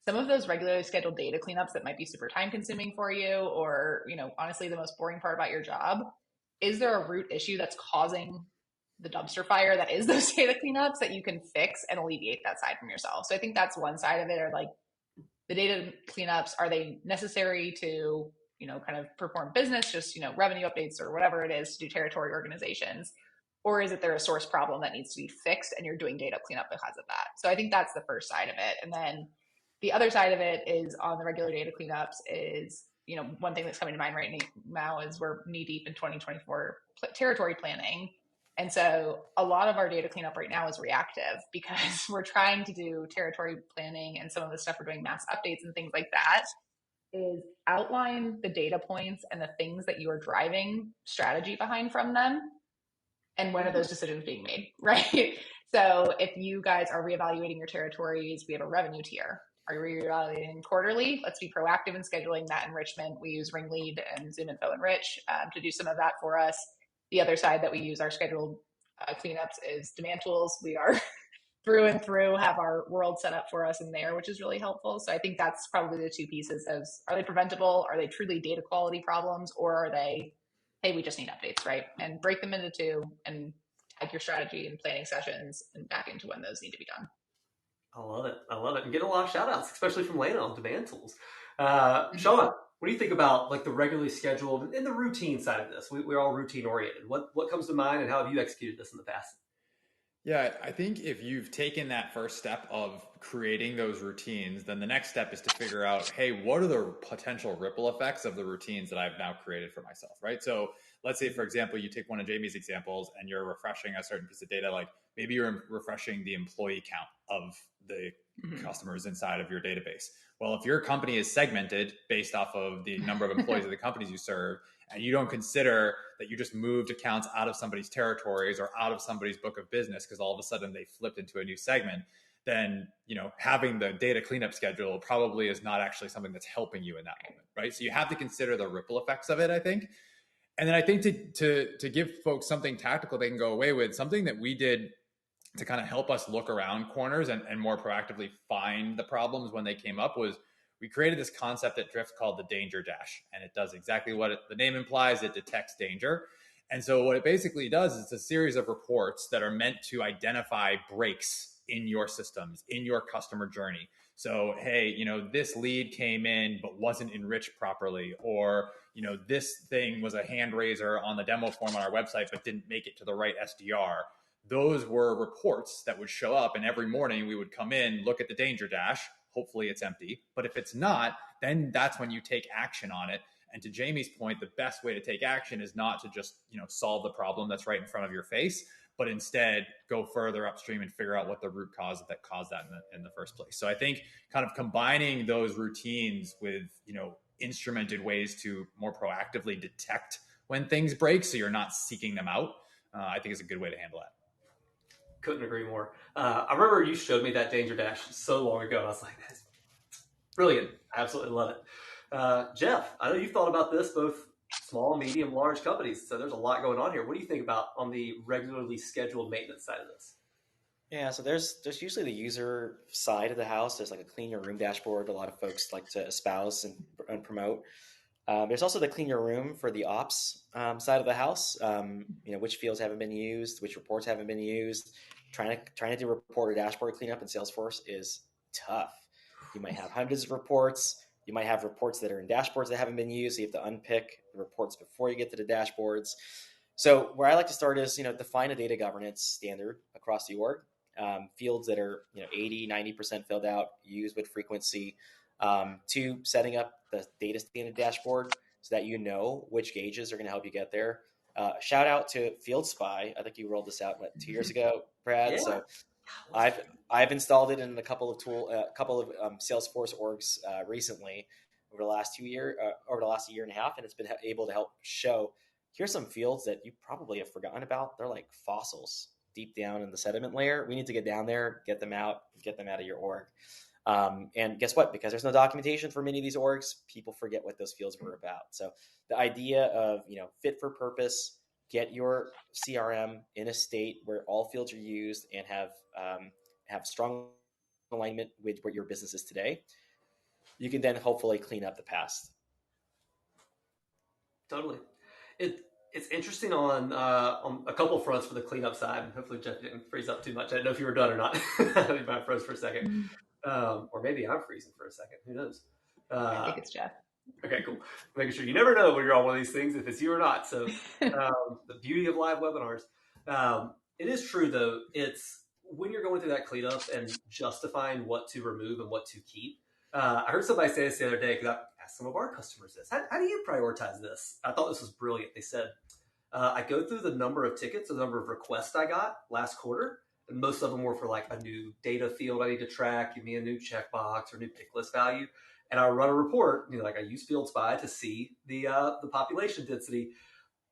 some of those regularly scheduled data cleanups that might be super time consuming for you, or, honestly, the most boring part about your job. Is there a root issue that's causing the dumpster fire that is those data cleanups that you can fix and alleviate that side from yourself? So I think that's one side of it, or like, the data cleanups, are they necessary to, kind of perform business, just, revenue updates or whatever it is to do territory organizations? Or is it there a source problem that needs to be fixed and you're doing data cleanup because of that? So I think that's the first side of it. And then the other side of it is on the regular data cleanups is, one thing that's coming to mind right now is we're knee deep in 2024 territory planning. And so a lot of our data cleanup right now is reactive because we're trying to do territory planning, and some of the stuff we're doing mass updates and things like that is outline the data points and the things that you are driving strategy behind from them. And when are those decisions being made, right? So if you guys are reevaluating your territories, we have a revenue tier. Are you reevaluating quarterly? Let's be proactive in scheduling that enrichment. We use Ringlead and ZoomInfo Enrich to do some of that for us. The other side that we use our scheduled cleanups is demand tools. We are through and through have our world set up for us in there, which is really helpful. So I think that's probably the two pieces: as are they preventable? Are they truly data quality problems? Or are they, hey, we just need updates, right? And break them into two and tag your strategy and planning sessions and back into when those need to be done. I love it. I love it. And getting a lot of shout outs, especially from Lena on demand tools. Sean, what do you think about like the regularly scheduled and the routine side of this? We're all routine oriented. What comes to mind, and how have you executed this in the past? Yeah, I think if you've taken that first step of creating those routines, then the next step is to figure out, hey, what are the potential ripple effects of the routines that I've now created for myself, right? So let's say, for example, you take one of Jamie's examples and you're refreshing a certain piece of data, like maybe you're refreshing the employee count of the customers inside of your database. Well, if your company is segmented based off of the number of employees of the companies you serve, and you don't consider that you just moved accounts out of somebody's territories or out of somebody's book of business because all of a sudden they flipped into a new segment, then having the data cleanup schedule probably is not actually something that's helping you in that moment, right? So you have to consider the ripple effects of it, I think. And then I think to give folks something tactical they can go away with, something that we did to kind of help us look around corners and more proactively find the problems when they came up was we created this concept at Drift called the Danger Dash. And it does exactly what the name implies. It detects danger. And so what it basically does is it's a series of reports that are meant to identify breaks in your systems, in your customer journey. So, hey, this lead came in but wasn't enriched properly, or, this thing was a hand raiser on the demo form on our website but didn't make it to the right SDR. Those were reports that would show up, and every morning we would come in, look at the Danger Dash. Hopefully it's empty. But if it's not, then that's when you take action on it. And to Jamie's point, the best way to take action is not to just, solve the problem that's right in front of your face, but instead go further upstream and figure out what the root cause that caused that in the first place. So I think kind of combining those routines with, instrumented ways to more proactively detect when things break so you're not seeking them out, I think is a good way to handle that. Couldn't agree more. I remember you showed me that Danger Dash so long ago, and I was like, Brilliant. Absolutely love it. Jeff, I know you've thought about this, both small, medium, large companies. So there's a lot going on here. What do you think about on the regularly scheduled maintenance side of this? Yeah, so there's usually the user side of the house. There's like a clean your room dashboard. A lot of folks like to espouse and promote. There's also the clean your room for the ops side of the house. Which fields haven't been used, which reports haven't been used. Trying to do report or dashboard cleanup in Salesforce is tough. You might have hundreds of reports. You might have reports that are in dashboards that haven't been used. So you have to unpick the reports before you get to the dashboards. So where I like to start is, define a data governance standard across the org. Fields that are 80, 90% filled out, used with frequency. To setting up the data standard dashboard so that you know which gauges are going to help you get there. Shout out to Field Spy. I think you rolled this out 2 years ago, Brad. Yeah. So I've installed it in a couple of Salesforce orgs recently over the last over the last year and a half, and it's been able to help show here's some fields that you probably have forgotten about. They're like fossils deep down in the sediment layer. We need to get down there, get them out of your org. And guess what? Because there's no documentation for many of these orgs, people forget what those fields were about. So the idea of fit for purpose, get your CRM in a state where all fields are used and have strong alignment with what your business is today, you can then hopefully clean up the past. Totally. It's interesting on a couple fronts for the cleanup side. Hopefully Jeff didn't freeze up too much. I didn't know if you were done or not. You might froze for a second. Or maybe I'm freezing for a second. Who knows? I think it's Jeff. Okay, cool. Making sure you never know when you're on one of these things if it's you or not. So the beauty of live webinars. It is true though. It's when you're going through that cleanup and justifying what to remove and what to keep. I heard somebody say this the other day because I asked some of our customers this. How do you prioritize this? I thought this was brilliant. They said, I go through the number of tickets, the number of requests I got last quarter, and most of them were for like a new data field I need to track, give me a new checkbox or new pick list value. And I run a report, like I use Field Spy to see the population density.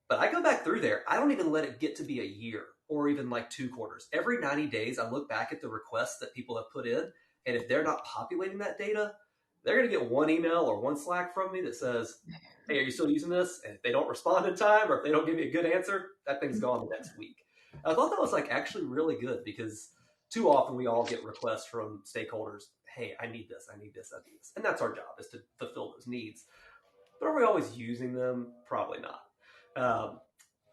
But I go back through there. I don't even let it get to be a year or even like 2 quarters. Every 90 days, I look back at the requests that people have put in. And if they're not populating that data, they're going to get one email or one Slack from me that says, hey, are you still using this? And if they don't respond in time or if they don't give me a good answer, that thing's gone the next week. I thought that was like actually really good because too often we all get requests from stakeholders. Hey, I need this, I need this, I need this. And that's our job, is to fulfill those needs. But are we always using them? Probably not.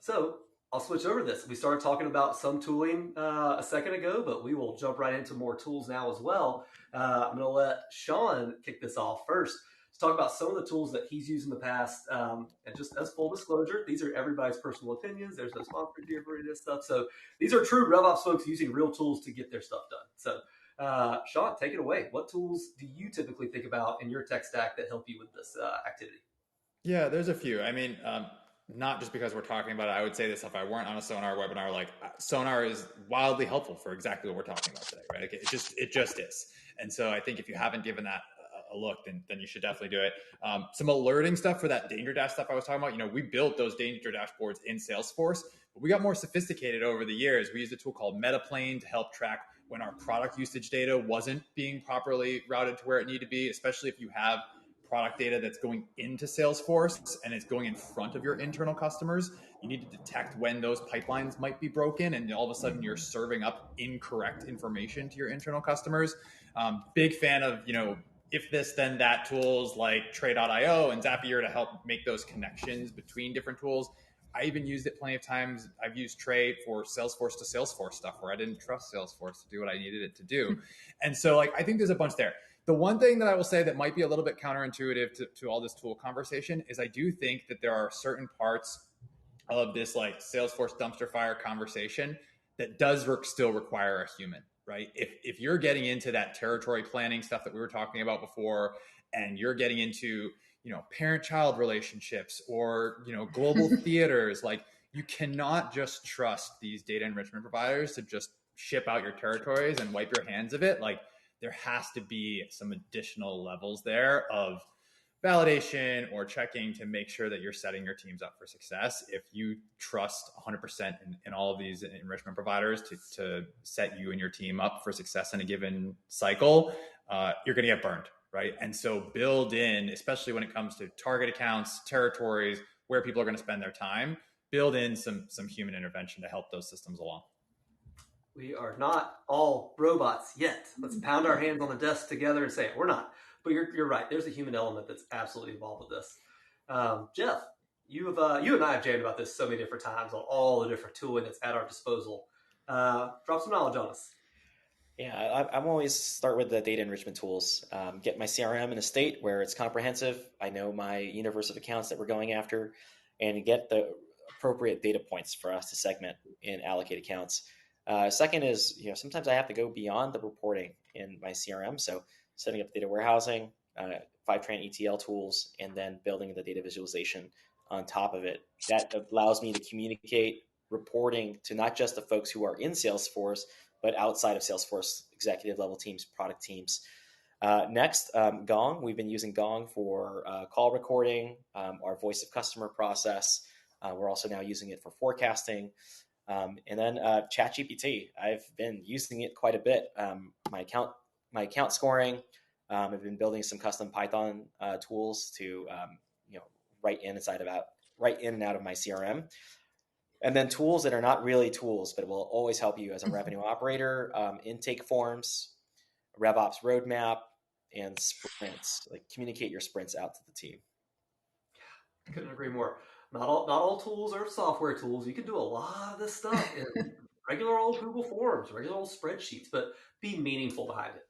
So I'll switch over to this. We started talking about some tooling a second ago, but we will jump right into more tools now as well. I'm going to let Sean kick this off first to talk about some of the tools that he's used in the past. And just as full disclosure, these are everybody's personal opinions. There's no sponsored here for any of this stuff. So these are true RevOps folks using real tools to get their stuff done. So Sean, take it away. What tools do you typically think about in your tech stack that help you with this activity? Yeah, there's a few. I mean, not just because we're talking about it. I would say this if I weren't on a Sonar webinar. Like Sonar is wildly helpful for exactly what we're talking about today, right? Like, it just is. And so I think if you haven't given that a look, then you should definitely do it. Some alerting stuff for that danger dash stuff I was talking about. We built those danger dashboards in Salesforce, but we got more sophisticated over the years. We used a tool called Metaplane to help track when our product usage data wasn't being properly routed to where it needed to be, especially if you have product data that's going into Salesforce and it's going in front of your internal customers. You need to detect when those pipelines might be broken and all of a sudden you're serving up incorrect information to your internal customers. Big fan of, if this, then that tools like Tray.io and Zapier to help make those connections between different tools. I even used it plenty of times. I've used Tray for Salesforce to Salesforce stuff where I didn't trust Salesforce to do what I needed it to do. And so I think there's a bunch there. The one thing that I will say that might be a little bit counterintuitive to all this tool conversation is I do think that there are certain parts of this like Salesforce dumpster fire conversation that does still require a human, right? If you're getting into that territory planning stuff that we were talking about before, and you're getting into, parent-child relationships or, global theaters, like you cannot just trust these data enrichment providers to just ship out your territories and wipe your hands of it. Like, there has to be some additional levels there of validation or checking to make sure that you're setting your teams up for success. If you trust 100% in all of these enrichment providers to set you and your team up for success in a given cycle, you're going to get burned, right? And so build in, especially when it comes to target accounts, territories, where people are going to spend their time, build in some human intervention to help those systems along. We are not all robots yet. Let's pound our hands on the desk together and say it. We're not. But you're right. There's a human element that's absolutely involved with this. Jeff, you and I have jammed about this so many different times on all the different tooling that's at our disposal. Drop some knowledge on us. Yeah, I'm always start with the data enrichment tools. Get my CRM in a state where it's comprehensive. I know my universe of accounts that we're going after, and get the appropriate data points for us to segment and allocate accounts. Second is, sometimes I have to go beyond the reporting in my CRM. So setting up data warehousing, Fivetran ETL tools, and then building the data visualization on top of it. That allows me to communicate reporting to not just the folks who are in Salesforce, but outside of Salesforce, executive level teams, product teams. Next, Gong. We've been using Gong for call recording, our voice of customer process. We're also now using it for forecasting. And then ChatGPT. I've been using it quite a bit. My account scoring. I've been building some custom Python tools to write in and out of my CRM. And then tools that are not really tools, but will always help you as a revenue operator, intake forms, RevOps roadmap, and sprints. Like communicate your sprints out to the team. Couldn't agree more. Not all tools are software tools. You can do a lot of this stuff in regular old Google Forms, regular old spreadsheets, but be meaningful behind it.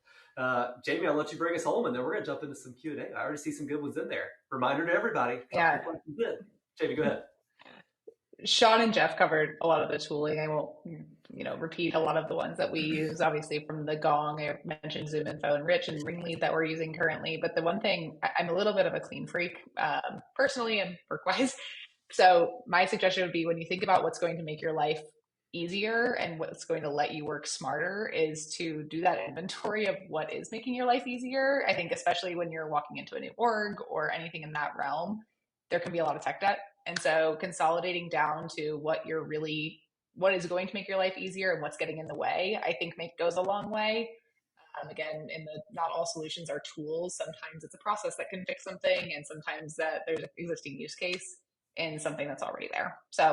Jamie, I'll let you bring us home, and then we're going to jump into some Q&A. I already see some good ones in there. Reminder to everybody, drop your questions in. Jamie, go ahead. Sean and Jeff covered a lot of the tooling. I won't, repeat a lot of the ones that we use, obviously from the Gong. I mentioned ZoomInfo and Rich and Ringlead that we're using currently. But the one thing, I'm a little bit of a clean freak, personally and work-wise. So my suggestion would be when you think about what's going to make your life easier and what's going to let you work smarter is to do that inventory of what is making your life easier. I think especially when you're walking into a new org or anything in that realm, there can be a lot of tech debt. And so consolidating down to what is going to make your life easier and what's getting in the way, I think goes a long way. Again, not all solutions are tools. Sometimes it's a process that can fix something, and sometimes that there's an existing use case in something that's already there. So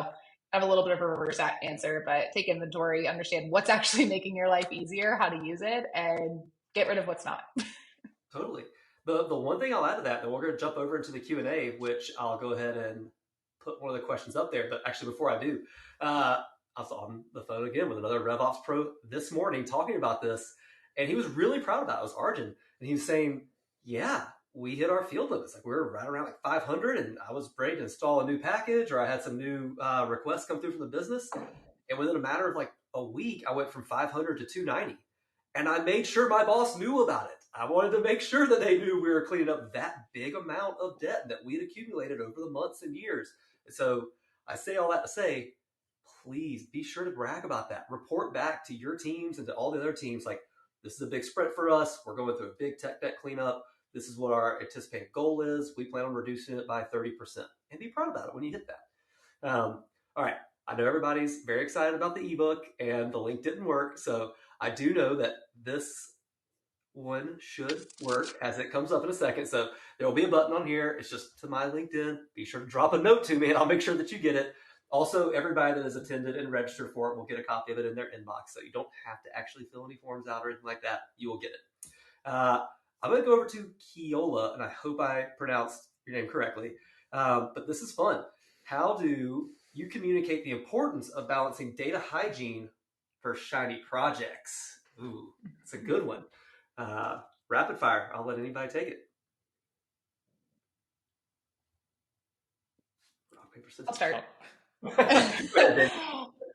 I have a little bit of a reverse answer, but take inventory, understand what's actually making your life easier, how to use it, and get rid of what's not. Totally. The one thing I'll add to that, and we're going to jump over into the Q&A, which I'll go ahead and put one of the questions up there. But actually, before I do, I was on the phone again with another RevOps pro this morning talking about this, and he was really proud about it. It was Arjun, and he was saying, yeah, we hit our field limits. Like we were right around like 500, and I was ready to install a new package, or I had some new requests come through from the business. And within a matter of like a week, I went from 500 to 290. And I made sure my boss knew about it. I wanted to make sure that they knew we were cleaning up that big amount of debt that we'd accumulated over the months and years. And so I say all that to say, please be sure to brag about that. Report back to your teams and to all the other teams, like, this is a big sprint for us. We're going through a big tech debt cleanup. This is what our anticipated goal is. We plan on reducing it by 30%. And be proud about it when you hit that. All right. I know everybody's very excited about the ebook, and the link didn't work. So I do know that this one should work as it comes up in a second. So there will be a button on here. It's just to my LinkedIn. Be sure to drop a note to me, and I'll make sure that you get it. Also, everybody that has attended and registered for it will get a copy of it in their inbox. So you don't have to actually fill any forms out or anything like that. You will get it. I'm going to go over to Keola, and I hope I pronounced your name correctly. But this is fun. How do you communicate the importance of balancing data hygiene for shiny projects? Ooh, it's a good one. Rapid fire. I'll let anybody take it. Rock, paper, scissors. I'll start.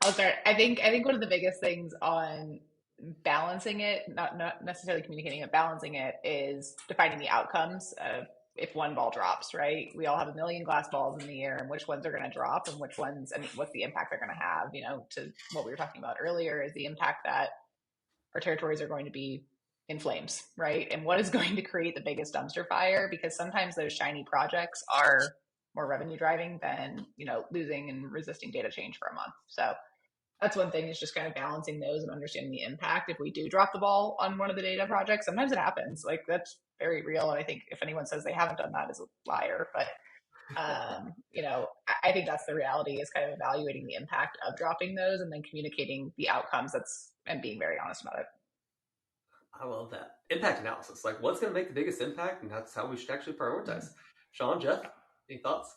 I'll start. I think one of the biggest things on balancing it, not necessarily communicating it, balancing it, is defining the outcomes of if one ball drops, right? We all have a million glass balls in the air, and which ones are going to drop and which ones, and what's the impact they're going to have, to what we were talking about earlier is the impact that our territories are going to be in flames, right? And what is going to create the biggest dumpster fire? Because sometimes those shiny projects are more revenue driving than, losing and resisting data change for a month. So that's one thing, is just kind of balancing those and understanding the impact. If we do drop the ball on one of the data projects, sometimes it happens. Like, that's very real. And I think if anyone says they haven't done that is a liar. But I think that's the reality, is kind of evaluating the impact of dropping those and then communicating the outcomes, and being very honest about it. I love that. Impact analysis. Like, what's going to make the biggest impact? And that's how we should actually prioritize. Sean, Jeff, any thoughts?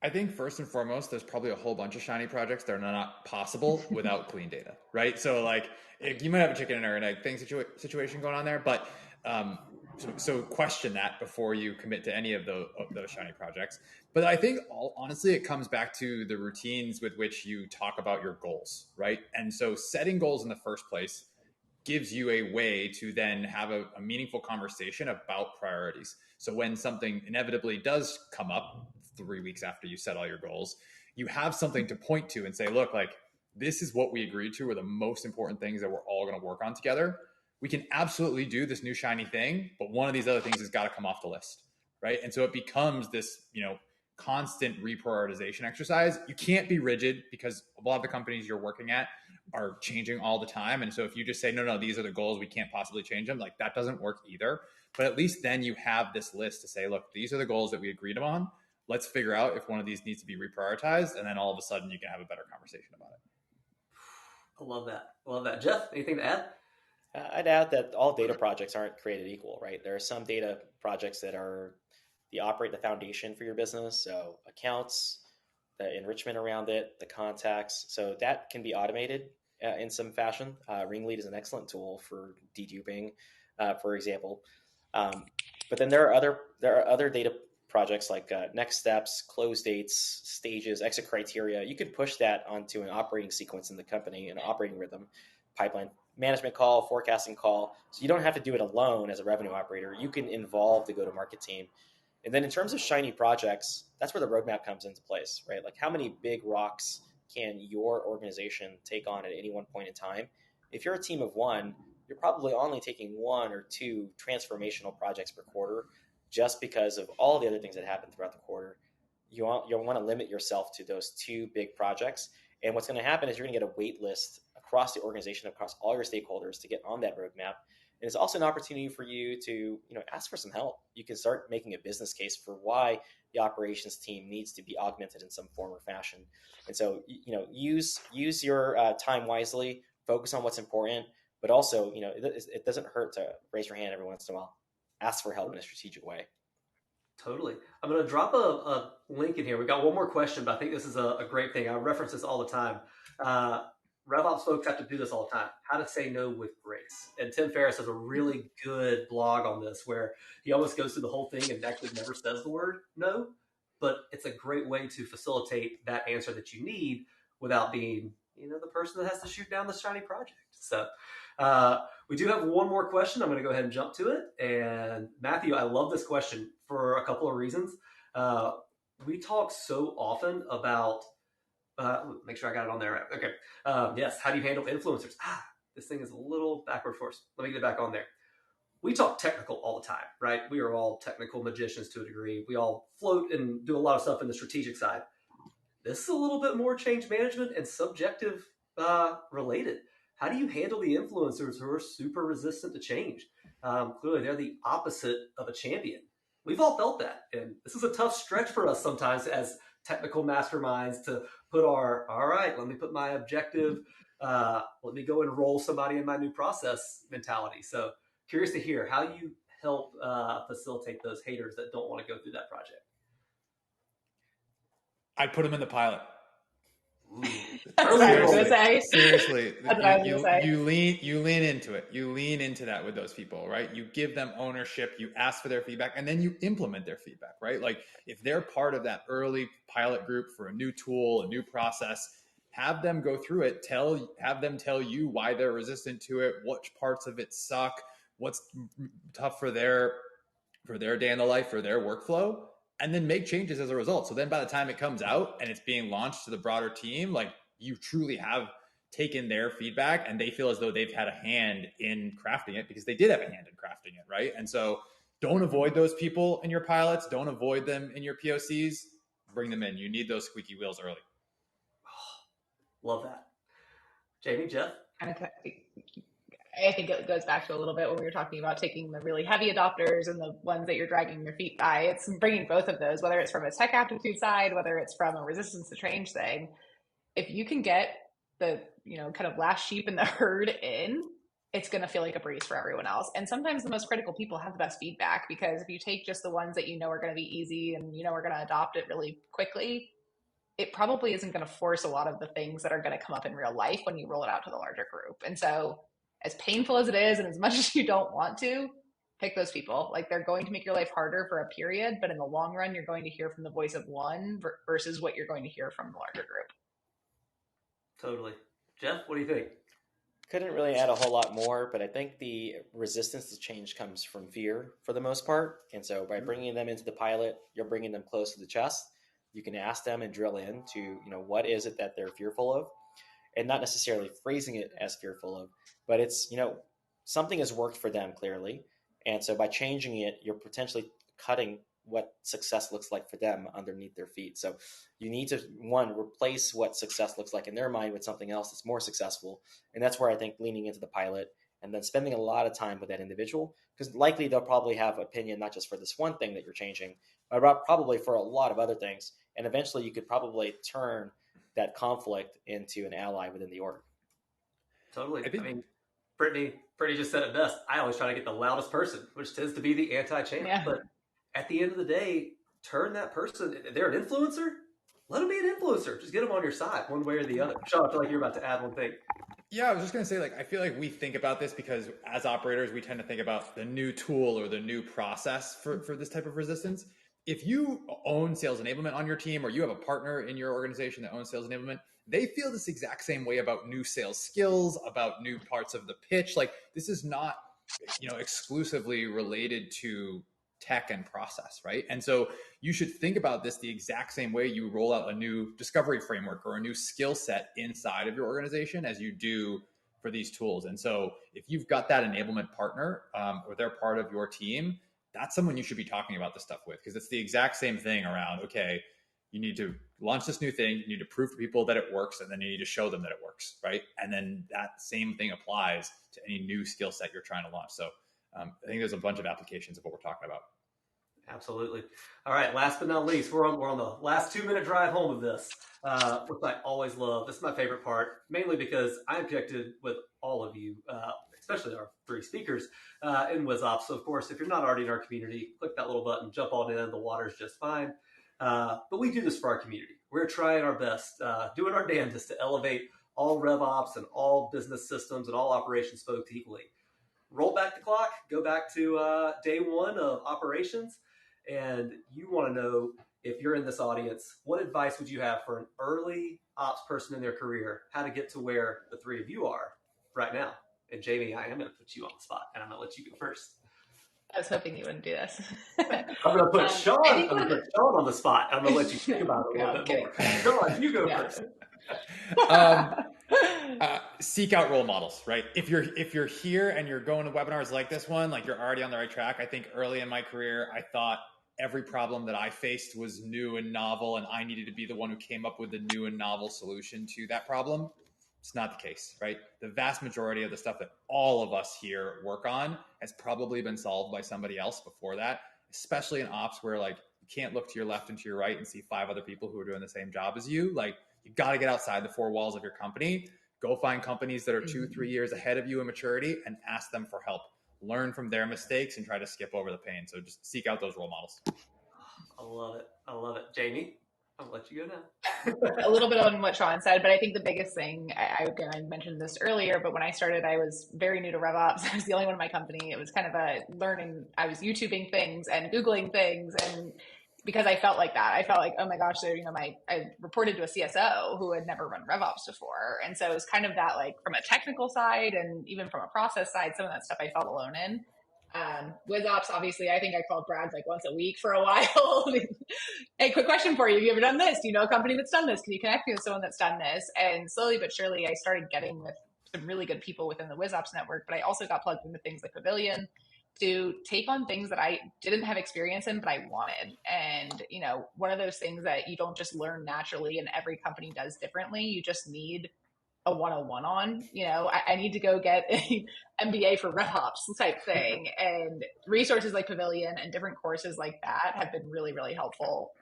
I think first and foremost, there's probably a whole bunch of shiny projects that are not possible without clean data, right? So like, you might have a chicken or an egg thing situation going on there, but so question that before you commit to any of those shiny projects. But I think honestly, it comes back to the routines with which you talk about your goals, right? And so setting goals in the first place gives you a way to then have a meaningful conversation about priorities. So when something inevitably does come up 3 weeks after you set all your goals, you have something to point to and say, look, like, this is what we agreed to are the most important things that we're all going to work on together. We can absolutely do this new shiny thing, but one of these other things has got to come off the list, right? And so it becomes this, constant reprioritization exercise. You can't be rigid because a lot of the companies you're working at are changing all the time. And so if you just say, no, these are the goals, we can't possibly change them, like, that doesn't work either. But at least then you have this list to say, look, these are the goals that we agreed on. Let's figure out if one of these needs to be reprioritized. And then all of a sudden you can have a better conversation about it. I love that. I love that. Jeff, anything to add? I'd add that all data projects aren't created equal, right? There are some data projects that are the foundation for your business. So accounts, the enrichment around it, the contacts. So that can be automated in some fashion. Ringlead is an excellent tool for deduping, for example. But then there are other data projects like next steps, close dates, stages, exit criteria. You could push that onto an operating sequence in the company, an operating rhythm, pipeline management call, forecasting call. So you don't have to do it alone as a revenue operator. You can involve the go-to-market team. And then in terms of shiny projects, that's where the roadmap comes into place, right? Like, how many big rocks can your organization take on at any one point in time? If you're a team of one, you're probably only taking 1 or 2 transformational projects per quarter, just because of all the other things that happen throughout the quarter. You want to limit yourself to those 2 big projects. And what's going to happen is you're going to get a wait list across the organization, across all your stakeholders, to get on that roadmap. And it's also an opportunity for you to, ask for some help. You can start making a business case for why the operations team needs to be augmented in some form or fashion. And so, use your time wisely, focus on what's important, but also, it doesn't hurt to raise your hand every once in a while. Ask for help in a strategic way. Totally. I'm going to drop a link in here. We got one more question, but I think this is a great thing. I reference this all the time. RevOps folks have to do this all the time. How to say no with grace. And Tim Ferriss has a really good blog on this, where he almost goes through the whole thing and actually never says the word no, but it's a great way to facilitate that answer that you need without being, the person that has to shoot down the shiny project. So we do have one more question. I'm going to go ahead and jump to it. And Matthew, I love this question for a couple of reasons. We talk so often about make sure I got it on there right. Okay. Yes. How do you handle influencers? This thing is a little backward for us. Let me get it back on there. We talk technical all the time, right? We are all technical magicians to a degree. We all float and do a lot of stuff in the strategic side. This is a little bit more change management and subjective related. How do you handle the influencers who are super resistant to change? Clearly, they're the opposite of a champion. We've all felt that. And this is a tough stretch for us sometimes as technical masterminds to put all right, let me put my objective, let me go enroll somebody in my new process mentality. So curious to hear how you help facilitate those haters that don't want to go through that project. I'd put them in the pilot. That's what I was going to say. Seriously, That's what I was going to say. You lean into it. You lean into that with those people, right? You give them ownership. You ask for their feedback, and then you implement their feedback, right? Like, if they're part of that early pilot group for a new tool, a new process, have them go through it. Have them tell you why they're resistant to it, which parts of it suck, what's tough for their day in the life, for their workflow, and then make changes as a result. So then by the time it comes out and it's being launched to the broader team, like, you truly have taken their feedback and they feel as though they've had a hand in crafting it, because they did have a hand in crafting it, right? And so don't avoid those people in your pilots. Don't avoid them in your POCs. Bring them in. You need those squeaky wheels early. Love that. Jamie, Jeff? Kind of, I think it goes back to a little bit when we were talking about taking the really heavy adopters and the ones that you're dragging your feet by. It's bringing both of those, whether it's from a tech aptitude side, whether it's from a resistance to change thing. If you can get the, kind of last sheep in the herd in, it's going to feel like a breeze for everyone else. And sometimes the most critical people have the best feedback, because if you take just the ones that are going to be easy and are going to adopt it really quickly, it probably isn't going to force a lot of the things that are going to come up in real life when you roll it out to the larger group. And so, as painful as it is, and as much as you don't want to, pick those people. Like, they're going to make your life harder for a period, but in the long run, you're going to hear from the voice of one versus what you're going to hear from the larger group. Totally. Jeff, what do you think? Couldn't really add a whole lot more, but I think the resistance to change comes from fear for the most part. And so by bringing them into the pilot, you're bringing them close to the chest. You can ask them and drill into, what is it that they're fearful of, and not necessarily phrasing it as fearful of, but it's, something has worked for them clearly. And so by changing it, you're potentially cutting what success looks like for them underneath their feet. So you need to, one, replace what success looks like in their mind with something else that's more successful. And that's where I think leaning into the pilot and then spending a lot of time with that individual, because likely they'll probably have opinion, not just for this one thing that you're changing, but probably for a lot of other things. And eventually you could probably turn that conflict into an ally within the org. Totally. I mean, Brittany just said it best. I always try to get the loudest person, which tends to be the anti-change. Yeah. But at the end of the day, turn that person, they're an influencer, let them be an influencer. Just get them on your side, one way or the other. Sean, I feel like you're about to add one thing. Yeah, I was just going to say, I feel like we think about this because as operators, we tend to think about the new tool or the new process for this type of resistance. If you own sales enablement on your team, or you have a partner in your organization that owns sales enablement, they feel this exact same way about new sales skills, about new parts of the pitch. This is not, exclusively related to tech and process, right? And so you should think about this the exact same way you roll out a new discovery framework or a new skill set inside of your organization as you do for these tools. And so if you've got that enablement partner, or they're part of your team, that's someone you should be talking about this stuff with, because it's the exact same thing around, okay, you need to launch this new thing, you need to prove to people that it works, and then you need to show them that it works, right? And then that same thing applies to any new skill set you're trying to launch. So I think there's a bunch of applications of what we're talking about. Absolutely. All right. Last but not least, we're on the last 2-minute drive home of this, which I always love. This is my favorite part, mainly because I'm connected with all of you, especially our 3 speakers in WizOps. So, of course, if you're not already in our community, click that little button, jump on in. The water's just fine. But we do this for our community. We're trying our best, doing our damnedest to elevate all RevOps and all business systems and all operations folks equally. Roll back the clock, go back to day 1 of operations, and you want to know, if you're in this audience, what advice would you have for an early ops person in their career, how to get to where the 3 of you are right now? And Jamie, I am going to put you on the spot, and I'm going to let you go first. I was hoping you wouldn't do this. I'm going to put Sean on the spot. I'm going to let you think about it a little bit more. Sean, you go first. Seek out role models, right? If you're here and you're going to webinars like this one, you're already on the right track. I think early in my career, I thought every problem that I faced was new and novel, and I needed to be the one who came up with the new and novel solution to that problem. It's not the case, right? The vast majority of the stuff that all of us here work on has probably been solved by somebody else before that, especially in ops where you can't look to your left and to your right and see 5 other people who are doing the same job as you. You got to get outside the 4 walls of your company. Go find companies that are 2-3 years ahead of you in maturity and ask them for help. Learn from their mistakes and try to skip over the pain. So just seek out those role models. I love it. I love it. Jamie, I'll let you go now. A little bit on what Sean said, but I think the biggest thing, I mentioned this earlier, but when I started, I was very new to RevOps. I was the only one in my company. It was kind of a learning. I was YouTubing things and Googling things, and because I felt like that. I felt like, oh my gosh, I reported to a CSO who had never run RevOps before. And so it was kind of that, from a technical side and even from a process side, some of that stuff I felt alone in. WizOps, obviously, I think I called Brad once a week for a while. Hey, quick question for you. Have you ever done this? Do you know a company that's done this? Can you connect me with someone that's done this? And slowly but surely, I started getting with some really good people within the WizOps network, but I also got plugged into things like Pavilion to take on things that I didn't have experience in, but I wanted. And, one of those things that you don't just learn naturally and every company does differently. You just need a 101 on. I need to go get an MBA for RevOps type thing. And resources like Pavilion and different courses like that have been really, really helpful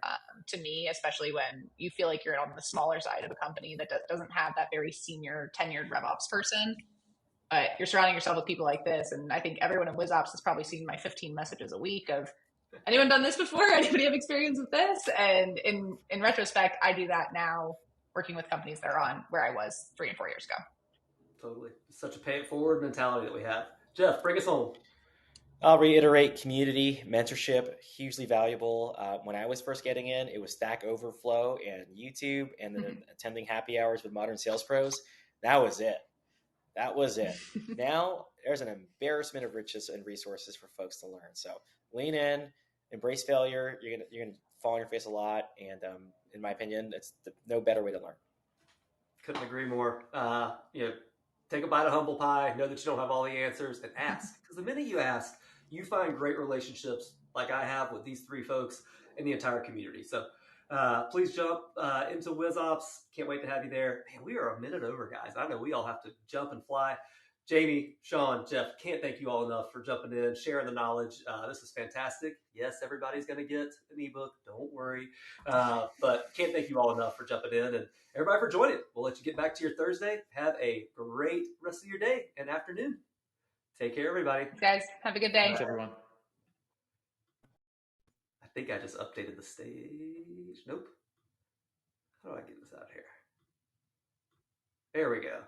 to me, especially when you feel like you're on the smaller side of a company that doesn't have that very senior tenured RevOps person. But you're surrounding yourself with people like this. And I think everyone in WizOps has probably seen my 15 messages a week of, anyone done this before? Anybody have experience with this? And in retrospect, I do that now working with companies that are on where I was 3 and 4 years ago. Totally. It's such a pay it forward mentality that we have. Jeff, bring us home. I'll reiterate, community, mentorship, hugely valuable. When I was first getting in, it was Stack Overflow and YouTube, and then attending happy hours with Modern Sales Pros. That was it. Now there's an embarrassment of riches and resources for folks to learn. So lean in, embrace failure. You're gonna fall on your face a lot, and in my opinion, it's no better way to learn. Couldn't agree more. Take a bite of humble pie. Know that you don't have all the answers, and ask. Because the minute you ask, you find great relationships, like I have with these 3 folks and the entire community. So please jump into WizOps. Can't wait to have you there. Man, we are a minute over, guys. I know we all have to jump and fly. Jamie, Sean, Jeff, can't thank you all enough for jumping in, sharing the knowledge. This is fantastic. Yes, everybody's going to get an ebook. Don't worry. But can't thank you all enough for jumping in, and everybody for joining. We'll let you get back to your Thursday. Have a great rest of your day and afternoon. Take care, everybody. Guys, have a good day. Thanks, everyone. I think I just updated the stage. Nope. How do I get this out here? There we go.